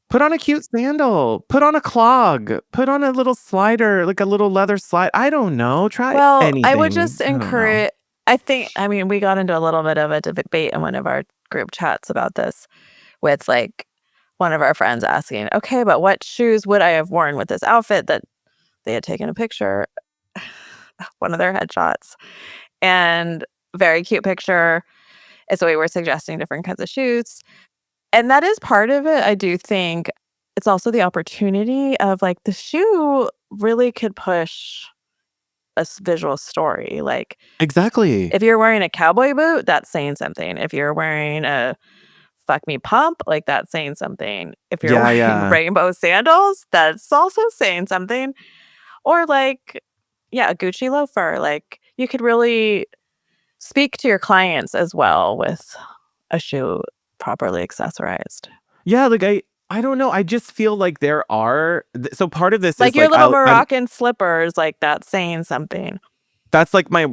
Put on a cute sandal. Put on a clog. Put on a little slider, like a little leather slide. I don't know. Try anything. I would just encourage. I mean, we got into a little bit of a debate in one of our group chats about this with like one of our friends asking, okay, but what shoes would I have worn with this outfit that they had taken a picture, one of their headshots, and very cute picture. And so we were suggesting different kinds of shoes. And that is part of it. I do think it's also the opportunity of like the shoe really could push a visual story. Like, exactly. If you're wearing a cowboy boot, that's saying something. If you're wearing a fuck me pump, like that's saying something. If you're wearing rainbow sandals, that's also saying something. Or like, a Gucci loafer. Like, you could really speak to your clients as well with a shoe properly accessorized. Yeah, like I don't know. I just feel like there are. So part of this like is your little Moroccan slippers, like that's saying something. That's like I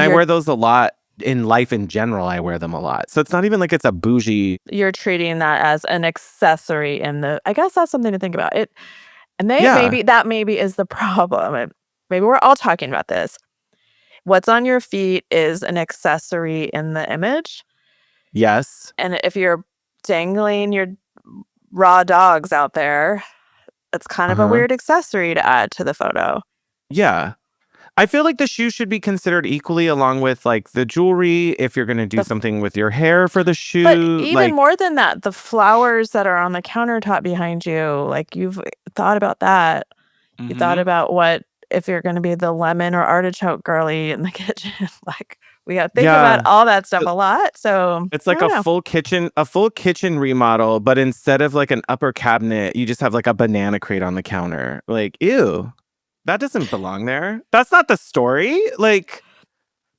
wear those a lot in life in general. I wear them a lot. So it's not even like it's a bougie. You're treating that as an accessory I guess that's something to think about. Maybe is the problem. Maybe we're all talking about this. What's on your feet is an accessory in the image. Yes. And if you're dangling your raw dogs out there, it's kind of a weird accessory to add to the photo. Yeah. I feel like the shoes should be considered equally along with like the jewelry if you're going to do something with your hair for the shoe. But even more than that, the flowers that are on the countertop behind you, like you've thought about that. Mm-hmm. You thought about what if you're going to be the lemon or artichoke girly in the kitchen. Like, we got to think about all that stuff a lot. So it's like a full kitchen remodel, but instead of like an upper cabinet, you just have like a banana crate on the counter. Like, ew, that doesn't belong there. That's not the story. Like,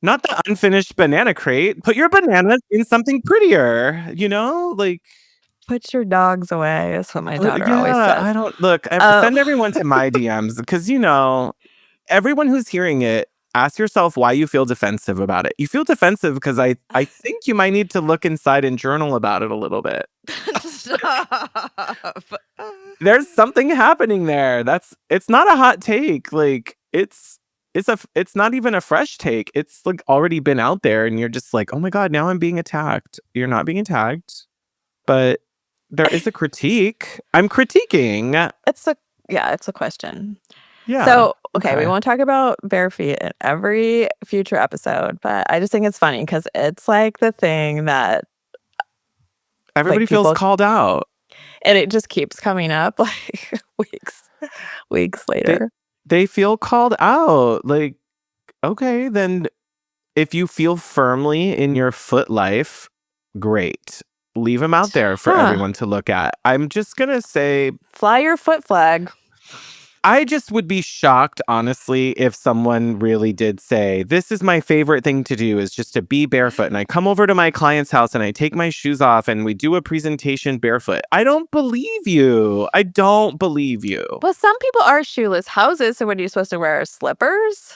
not the unfinished banana crate. Put your bananas in something prettier, like. Put your dogs away is what my daughter always says. I don't send everyone to my DMs because, everyone who's hearing it, ask yourself why you feel defensive about it. You feel defensive because I think you might need to look inside and journal about it a little bit. Stop. There's something happening there. It's not a hot take. Like it's not even a fresh take. It's like already been out there and you're just like, oh my God, now I'm being attacked. You're not being attacked, but there is a critique. I'm critiquing. It's a question. Yeah. So, okay, we won't talk about bare feet in every future episode, but I just think it's funny because it's like the thing that everybody feels called out. And it just keeps coming up like weeks later. They feel called out. Like, okay, then if you feel firmly in your foot life, great. Leave them out there for everyone to look at. I'm just going to say, fly your foot flag. I just would be shocked, honestly, if someone really did say, this is my favorite thing to do is just to be barefoot. And I come over to my client's house and I take my shoes off and we do a presentation barefoot. I don't believe you. I don't believe you. But some people are shoeless houses. So what are you supposed to wear? Slippers?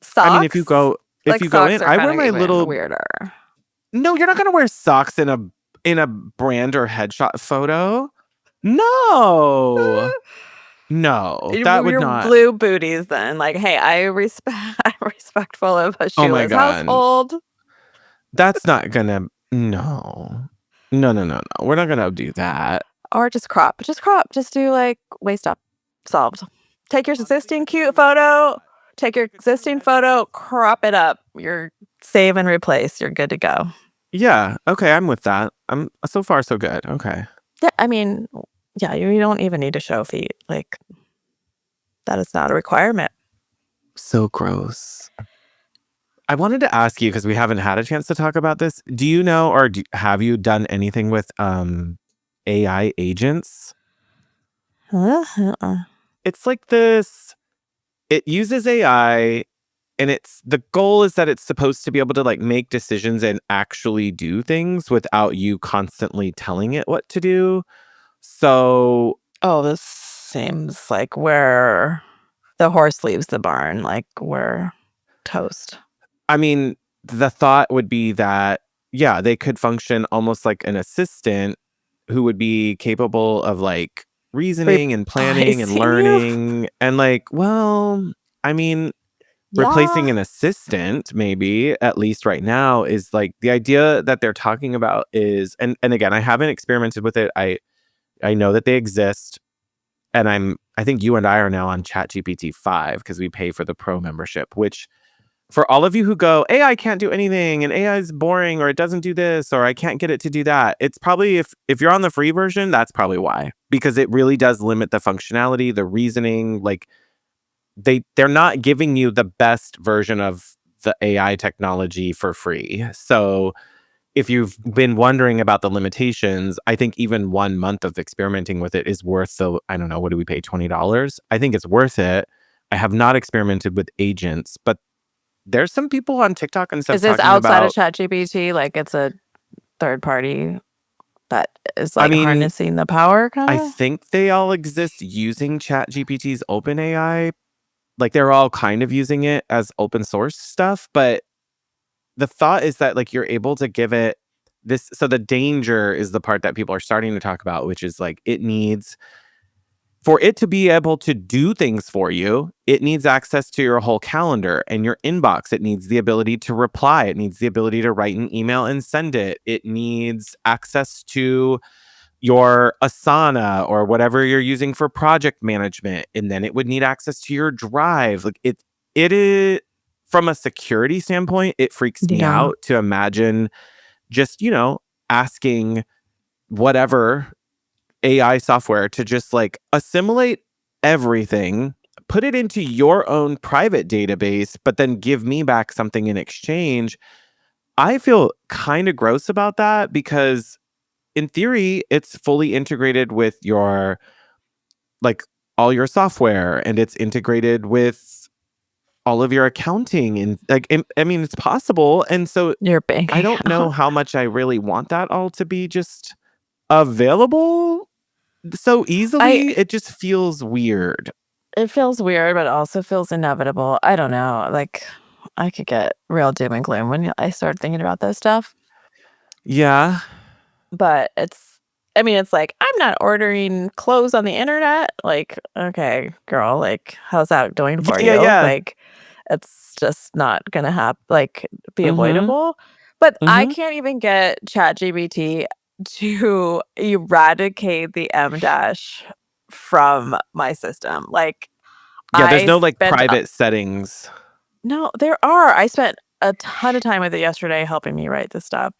Socks? I mean, if you go in, I wear my little weirder. No, you're not going to wear socks in a brand or headshot photo. No. No, that would not. Blue booties then. Like, hey, I'm respectful of a shoeless household. That's not gonna. No. We're not gonna do that. Or just crop. Just do like waist up. Solved. Take your existing cute photo. Take your existing photo. Crop it up. You're save and replace. You're good to go. Yeah. Okay. I'm with that. I'm so far so good. Okay. Yeah. I mean. Yeah, you don't even need to show feet. Like, that is not a requirement. So gross. I wanted to ask you, because we haven't had a chance to talk about this. Do you know, or have you done anything with AI agents? It's like this. It uses AI, and the goal is that it's supposed to be able to like make decisions and actually do things without you constantly telling it what to do. So, this seems like where the horse leaves the barn, like we're toast. I mean, the thought would be that, yeah, they could function almost like an assistant who would be capable of like reasoning and planning and learning and like, well, I mean, replacing an assistant, maybe, at least right now, is like the idea that they're talking about is, and again, I haven't experimented with it. I know that they exist, and I think you and I are now on ChatGPT 5 because we pay for the pro membership, which for all of you who go, AI can't do anything and AI is boring or it doesn't do this or I can't get it to do that. It's probably if you're on the free version, that's probably why, because it really does limit the functionality, the reasoning. Like they're not giving you the best version of the AI technology for free. So if you've been wondering about the limitations, I think even 1 month of experimenting with it is worth the, I don't know, what do we pay, $20? I think it's worth it. I have not experimented with agents, but there's some people on TikTok and stuff. Is this outside of ChatGPT? Like it's a third party that is like harnessing the power kind of? I think they all exist using ChatGPT's OpenAI. Like they're all kind of using it as open source stuff, but the thought is that like you're able to give it this. So the danger is the part that people are starting to talk about, which is like for it to be able to do things for you, it needs access to your whole calendar and your inbox. It needs the ability to reply. It needs the ability to write an email and send it. It needs access to your Asana or whatever you're using for project management. And then it would need access to your Drive. Like it is, from a security standpoint, it freaks me out to imagine just, asking whatever AI software to just like assimilate everything, put it into your own private database, but then give me back something in exchange. I feel kind of gross about that because in theory, it's fully integrated with your, like all your software, and it's integrated with all of your accounting, and like, I mean, it's possible. And so your bank. I don't know how much I really want that all to be just available so easily. It just feels weird. It feels weird, but also feels inevitable. I don't know. Like I could get real doom and gloom when I start thinking about this stuff. Yeah. But it's like, I'm not ordering clothes on the internet. Like, okay, girl, like, how's that doing for you? Yeah. Like, it's just not gonna happen, like, be avoidable. But I can't even get ChatGPT to eradicate the M dash from my system. Like, Yeah, there's I no like spent private settings. no, there are. I spent a ton of time with it yesterday helping me write this stuff.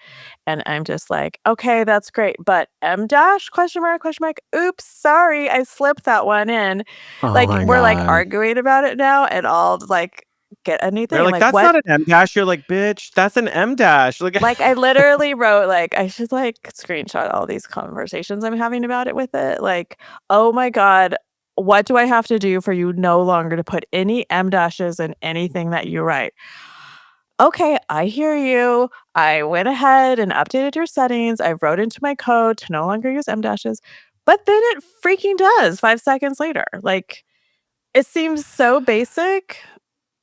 And I'm just like, okay, that's great. But M dash question mark question mark. Oops, sorry, I slipped that one in. Oh Like my we're like God. arguing about it now, and I'll like get a new They're thing. like, Like that's what? not an M dash. You're like, bitch, that's an M dash. Like I literally wrote like I should like screenshot all these conversations I'm having about it with it. Like, oh my God, what do I have to do for you no longer to put any M dashes in anything that you write? Okay, I hear you. I went ahead and updated your settings. I wrote into my code to no longer use M dashes, but then it freaking does 5 seconds later. Like, it seems so basic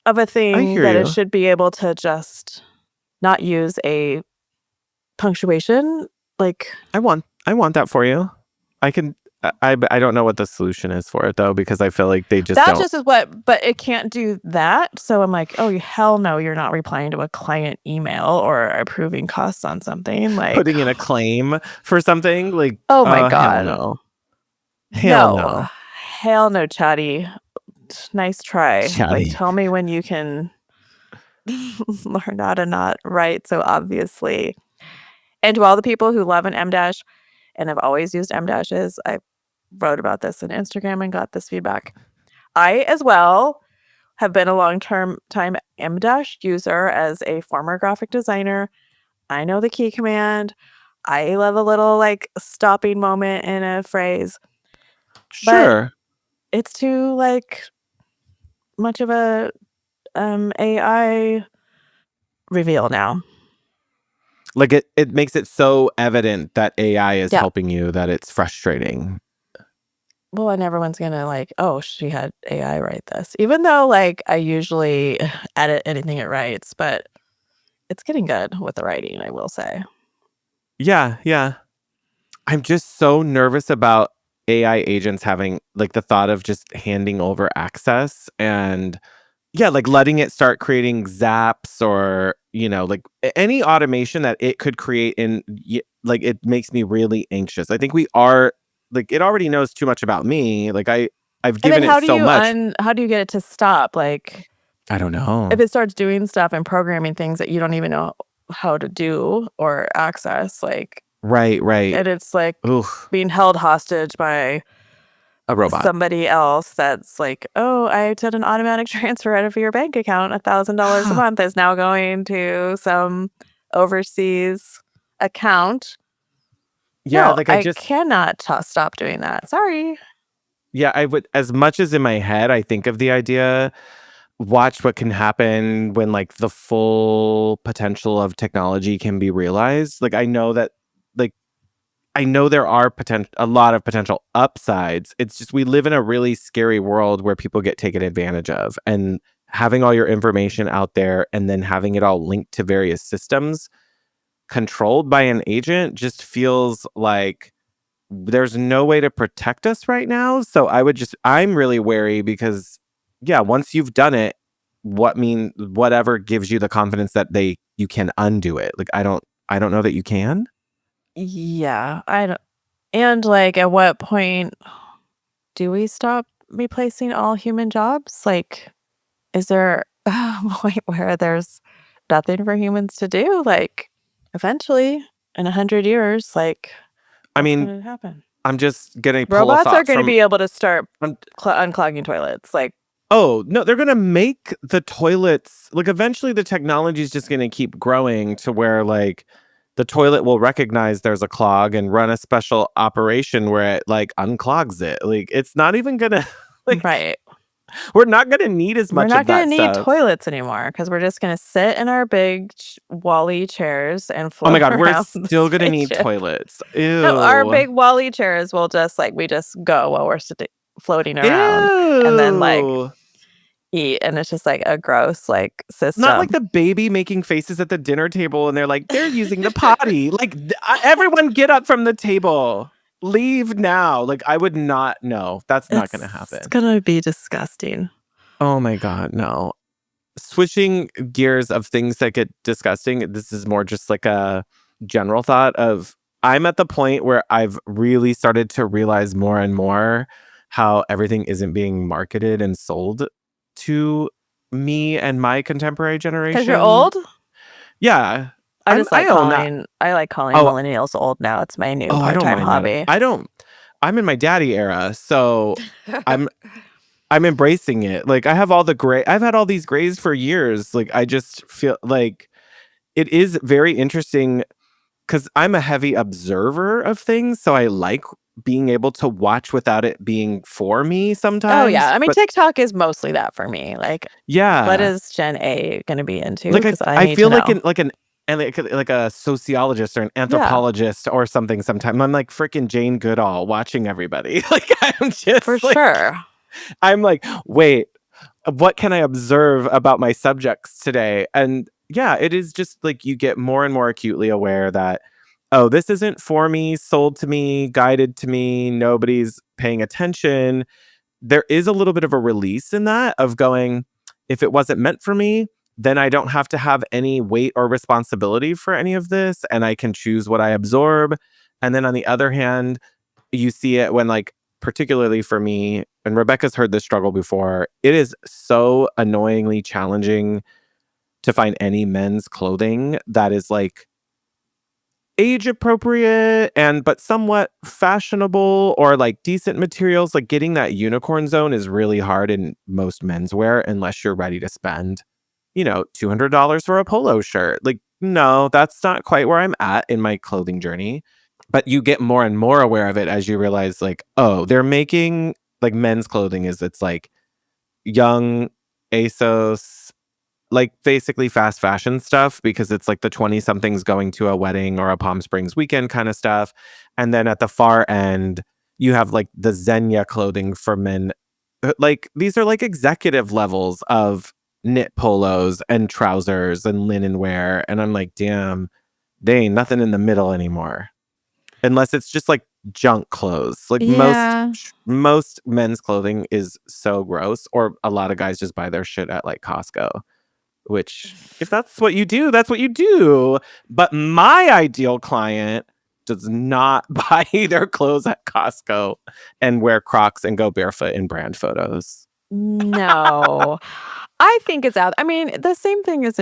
of a I thing hear that it you. should be able to just not use a punctuation. Like, I want that for you. I can. I don't know what the solution is for it though, because I feel like they just that don't. just is what, but it can't do that. So I'm like, oh, hell no, you're not replying to a client email or approving costs on something. Like, Putting in a claim for something like, oh my hell God. no. Hell no. Hell no, chatty. Nice try. Chatty. Like, tell me when you can learn how to not write so obviously. And to all the people who love an M dash and have always used M dashes, I wrote about this on Instagram and got this feedback. I, as well, have been a long-term time M dash user as a former graphic designer. I know the key command. I love a little like stopping moment in a phrase. Sure. It's too like much of a AI reveal now. Like it makes it so evident that AI is Yeah. helping you that it's frustrating. Well, and everyone's gonna like, oh, she had AI write this. Even though like I usually edit anything it writes, but it's getting good with the writing, I will say. Yeah, yeah. I'm just so nervous about AI agents having like the thought of just handing over access and yeah, like letting it start creating zaps or, you know, like any automation that it could create like it makes me really anxious. I think we are like it already knows too much about me. Like I've And given then it so much. how do you get it to stop? Like I don't know. if it starts doing stuff and programming things that you don't even know how to do or access, like Right. and it's like Oof, being held hostage by a robot. somebody else that's like, oh, I did an automatic transfer out of your bank account. $1,000 a month is now going to some overseas account. Yeah, No, like I cannot stop doing that. Sorry. yeah, I would, as much as in my head, I think of the idea, watch what can happen when like the full potential of technology can be realized. Like, like, I know there are a lot of potential upsides. It's just, we live in a really scary world where people get taken advantage of, and having all your information out there and then having it all linked to various systems controlled by an agent just feels like there's no way to protect us right now. So I'm really wary because yeah, once you've done it, whatever gives you the confidence that you can undo it. Like I don't know that you can. Yeah, I don't. And like, at what point do we stop replacing all human jobs? Like, is there a point where there's nothing for humans to do? Like, eventually, in 100 years, like, I what's mean, going to happen? I'm just gonna pull a Robots are thought going to from. be able to start unclogging toilets. Like, Oh no, they're gonna make the toilets like eventually the technology is just gonna keep growing to where like the toilet will recognize there's a clog and run a special operation where it like unclogs it. Like it's not even gonna like right. we're not gonna need as We're much not of going that to need stuff. toilets anymore because we're just going to sit in our big Wally chairs and Oh my float god, we're around the still gonna need spaceship. toilets. No, our Ew. big Wally chairs will just like we just go while we're floating around and then like Ew. eat, and it's just like a gross like Not like system. the baby making faces at the dinner table and they're like, they're using the potty. Like, everyone get up from the table. Leave now. Like, I would not. No, that's not going to happen. It's gonna be disgusting. Oh my God, no. Switching gears of things that get disgusting. This is more just like a general thought of I'm at the point where I've really started to realize more and more how everything isn't being marketed and sold to me and my contemporary generation. Because you're old? Yeah. I like own that. calling Oh. millennials old now. It's my new I don't part-time mind hobby. that. I'm in my daddy era, so I'm embracing it. Like, I have all the gray. I've had all these grays for years. Like, I just feel like it is very interesting because I'm a heavy observer of things, so I like being able to watch without it being for me sometimes. Oh yeah, I mean TikTok is mostly that for me. Like, yeah, what is Gen A going to be into? like Because I need feel to like know. like a sociologist or an anthropologist or something. Sometimes I'm like freaking Jane Goodall watching everybody. Like, I'm just For like, sure. I'm like, wait, what can I observe about my subjects today? And yeah, it is just like you get more and more acutely aware that, oh, this isn't for me, sold to me, guided to me, nobody's paying attention. There is a little bit of a release in that of going, if it wasn't meant for me, then I don't have to have any weight or responsibility for any of this, and I can choose what I absorb. And then on the other hand, you see it when, like, particularly for me, and Rebecca's heard this struggle before, it is so annoyingly challenging to find any men's clothing that is like age appropriate but somewhat fashionable, or like decent materials. Like, getting that unicorn zone is really hard in most menswear unless you're ready to spend, $200 for a polo shirt. Like, no, that's not quite where I'm at in my clothing journey. But you get more and more aware of it as you realize, like, oh, they're making like men's clothing it's like young ASOS, like basically fast fashion stuff, because it's like the 20 somethings going to a wedding or a Palm Springs weekend kind of stuff. And then at the far end, you have like the Xenia clothing for men. Like, these are like executive levels of knit polos and trousers and linen wear. And I'm like, damn, they ain't nothing in the middle anymore. Unless it's just like junk clothes. Like, Yeah. most men's clothing is so gross, or a lot of guys just buy their shit at like Costco. Which, if that's what you do, that's what you do. But my ideal client does not buy their clothes at Costco and wear Crocs and go barefoot in brand photos. No. I think it's out. I mean, the same thing is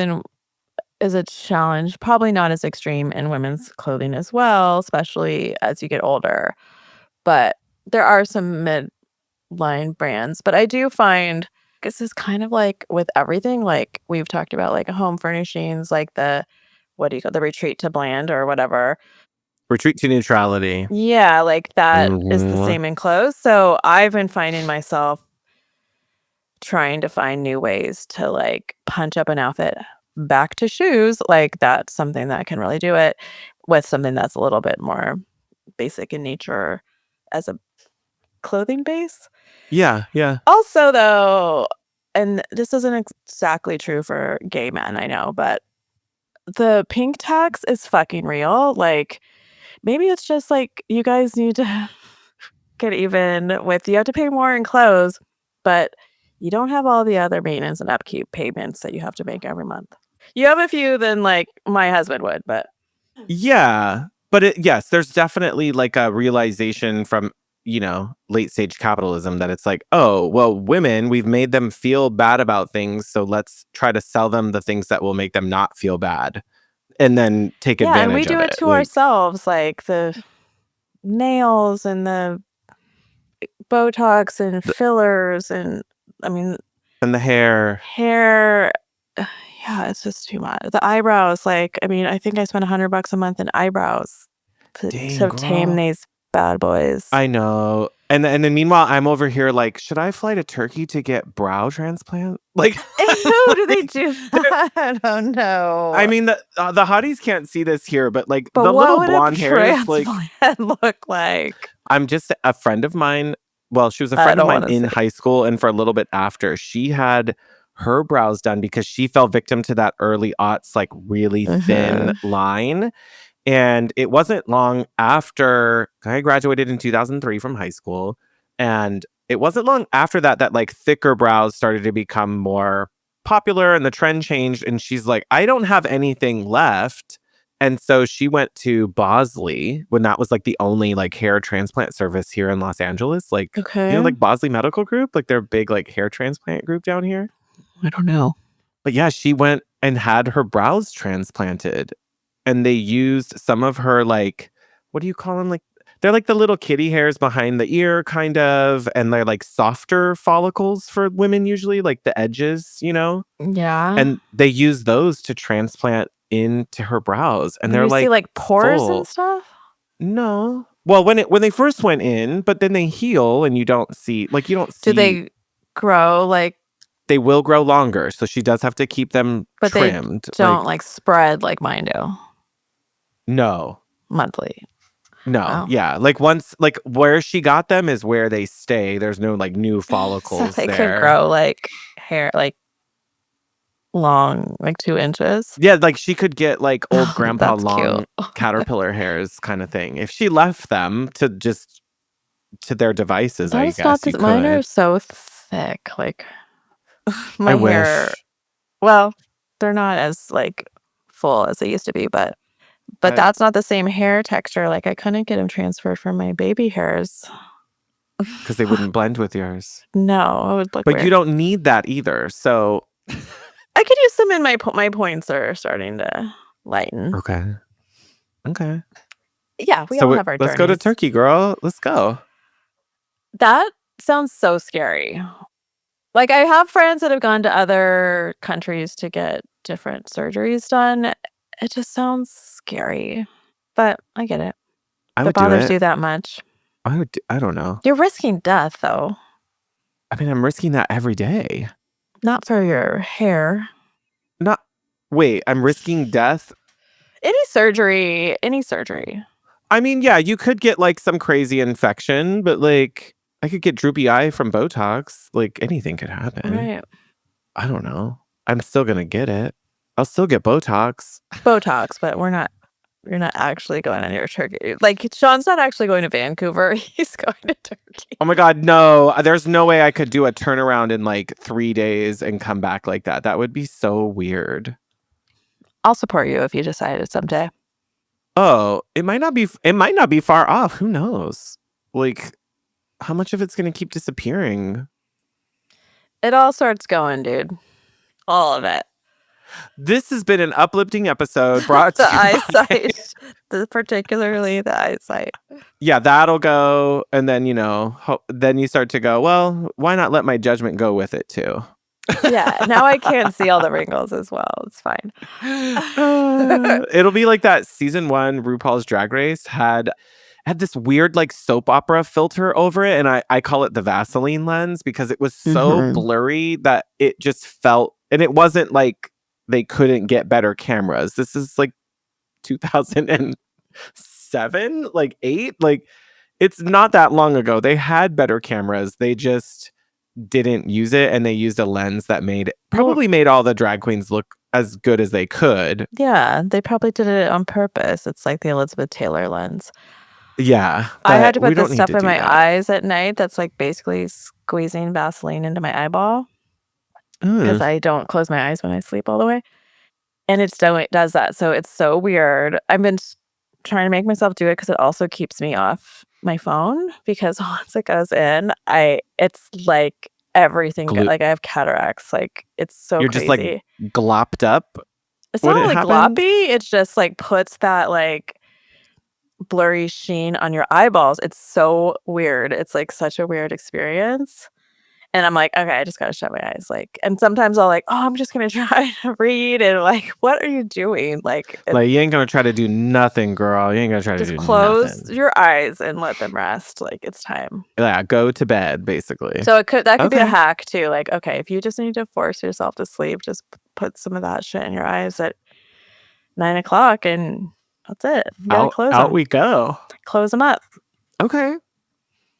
a challenge, probably not as extreme in women's clothing as well, especially as you get older. But there are some mid-line brands. But I do find this is kind of like with everything, like we've talked about, like home furnishings, like the retreat to bland or whatever. Retreat to neutrality. Yeah, like that is the same in clothes. So I've been finding myself trying to find new ways to like punch up an outfit back to shoes. Like, that's something that can really do it with something that's a little bit more basic in nature as a clothing base. Yeah. Also, though, and this isn't exactly true for gay men, I know, but the pink tax is fucking real. Like, maybe it's just like you guys need to get even with, you have to pay more in clothes, but you don't have all the other maintenance and upkeep payments that you have to make every month. You have a few than like my husband would, but Yeah. But yes, there's definitely like a realization from, late stage capitalism that it's like, oh, well, women, we've made them feel bad about things. So let's try to sell them the things that will make them not feel bad and then take advantage of it. Yeah, and we do it to ourselves, like the nails and the Botox and fillers and, I mean, and the hair. Yeah, it's just too much. The eyebrows, like, I mean, I think I spend $100 a month in eyebrows to tame these bad boys. I know. And then meanwhile, I'm over here like, should I fly to Turkey to get brow transplant? Like, ew, do they do that? I don't know. I mean, the hotties can't see this here, but like the little blonde hair is like, look like. I'm just a friend of mine. Well, she was a friend of mine in high school, and for a little bit after, she had her brows done because she fell victim to that early aughts, like really thin line. And it wasn't long after I graduated in 2003 from high school. And it wasn't long after that like thicker brows started to become more popular and the trend changed. And she's like, I don't have anything left. And so she went to Bosley when that was like the only like hair transplant service here in Los Angeles. Like, Okay. like Bosley Medical Group, like their big like hair transplant group down here. I don't know. But yeah, she went and had her brows transplanted. And they used some of her like, what do you call them? Like, they're like the little kitty hairs behind the ear, kind of. And they're like softer follicles for women, usually, like the edges, Yeah. And they use those to transplant into her brows. And they're you like, see like pores full. and stuff? No. Well, when they first went in, but then they heal and you don't see, like, you don't see. Do they grow like? They will grow longer. So she does have to keep them But trimmed. they don't like spread like mine do. No. Monthly. No, Wow. yeah. Like once, like where she got them is where they stay. There's no like new follicles So they there. could grow like hair, like long, like 2 inches. Yeah, like she could get like old grandpa That's long cute. caterpillar hairs kind of thing. If she left them to their devices, I That's guess not you the, mine are could. so thick. Like my I hair. wish. Well, they're not as like full as they used to be, but that's not the same hair texture. Like I couldn't get them transferred from my baby hairs. Because they wouldn't blend with yours. No, it would look But weird. you don't need that either. So I could use them in my points are starting to lighten. okay. Yeah, we So all have our let's go to journeys. Turkey, girl. Let's go. That sounds so scary. Like I have friends that have gone to other countries to get different surgeries done. It just sounds scary, but I get it. I If would it bothers do it. you that much. I don't know. You're risking death, though. I mean, I'm risking that every day. Not for your hair. Wait, I'm risking death? Any surgery. I mean, yeah, you could get like some crazy infection, but like I could get droopy eye from Botox. Like anything could happen. Right. I don't know. I'm still going to get it. I'll still get Botox. Botox, but you're not actually going on your Turkey. Like Sean's not actually going to Vancouver. He's going to Turkey. Oh my God, no. There's no way I could do a turnaround in like 3 days and come back like that. That would be so weird. I'll support you if you decided someday. Oh, it might not be far off. Who knows? Like how much of it's going to keep disappearing? It all starts going, dude. All of it. This has been an uplifting episode brought to The you eyesight. Particularly the eyesight. Yeah, that'll go. And then, then you start to go, well, why not let my judgment go with it too? Yeah, now I can't see all the wrinkles as well. It's fine. It'll be like that season 1 RuPaul's Drag Race had this weird like soap opera filter over it. And I call it the Vaseline lens because it was so blurry that it just felt, and it wasn't like they couldn't get better cameras. This is like 2007, like 8. Like it's not that long ago. They had better cameras. They just didn't use it, and they used a lens that probably made all the drag queens look as good as they could. Yeah, they probably did it on purpose. It's like the Elizabeth Taylor lens. Yeah. I had to put this stuff in my eyes at night that's like basically squeezing Vaseline into my eyeball because I don't close my eyes when I sleep all the way. And it does that. So it's so weird. I've been trying to make myself do it because it also keeps me off my phone because once it goes in, it's like everything. Like I have cataracts. Like it's so You're crazy. Just like glopped up. It's not like gloppy. It's just like puts that like blurry sheen on your eyeballs. It's so weird. It's like such a weird experience. And I'm like, okay, I just gotta shut my eyes. Like, and sometimes I'll like, oh, I'm just gonna try to read, and like, what are you doing? Like you ain't gonna try to do nothing, girl. You ain't gonna try to do nothing. Just close your eyes and let them rest. Like it's time. Yeah, go to bed, basically. So that could be a hack too. Like, okay, if you just need to force yourself to sleep, just put some of that shit in your eyes at 9 o'clock, and that's it. You gotta close them. Out we go. Close them up. Okay,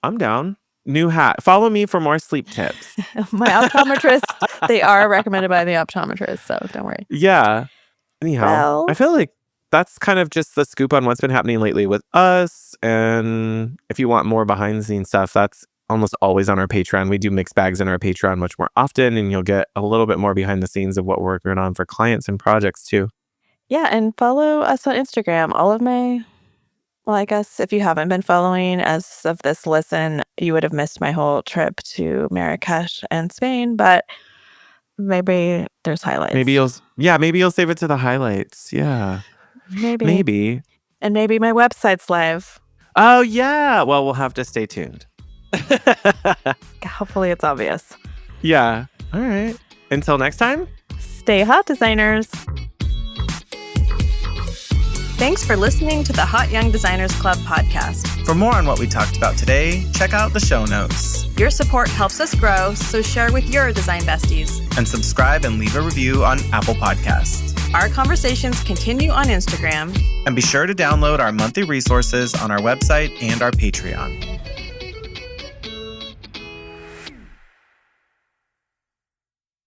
I'm down. New hat. Follow me for more sleep tips. My optometrist, they are recommended by the optometrist, so don't worry. Yeah. Anyhow, I feel like that's kind of just the scoop on what's been happening lately with us. And if you want more behind the scenes stuff, that's almost always on our Patreon. We do mixed bags in our Patreon much more often, and you'll get a little bit more behind the scenes of what we're working on for clients and projects too. Yeah, and follow us on Instagram. Well, I guess if you haven't been following as of this listen, you would have missed my whole trip to Marrakesh and Spain, but maybe there's highlights. Maybe you'll save it to the highlights. Yeah. Maybe. And maybe my website's live. Oh, yeah. Well, we'll have to stay tuned. Hopefully it's obvious. Yeah. All right. Until next time. Stay hot, designers. Thanks for listening to the Hot Young Designers Club podcast. For more on what we talked about today, check out the show notes. Your support helps us grow, so share with your design besties. And subscribe and leave a review on Apple Podcasts. Our conversations continue on Instagram. And be sure to download our monthly resources on our website and our Patreon.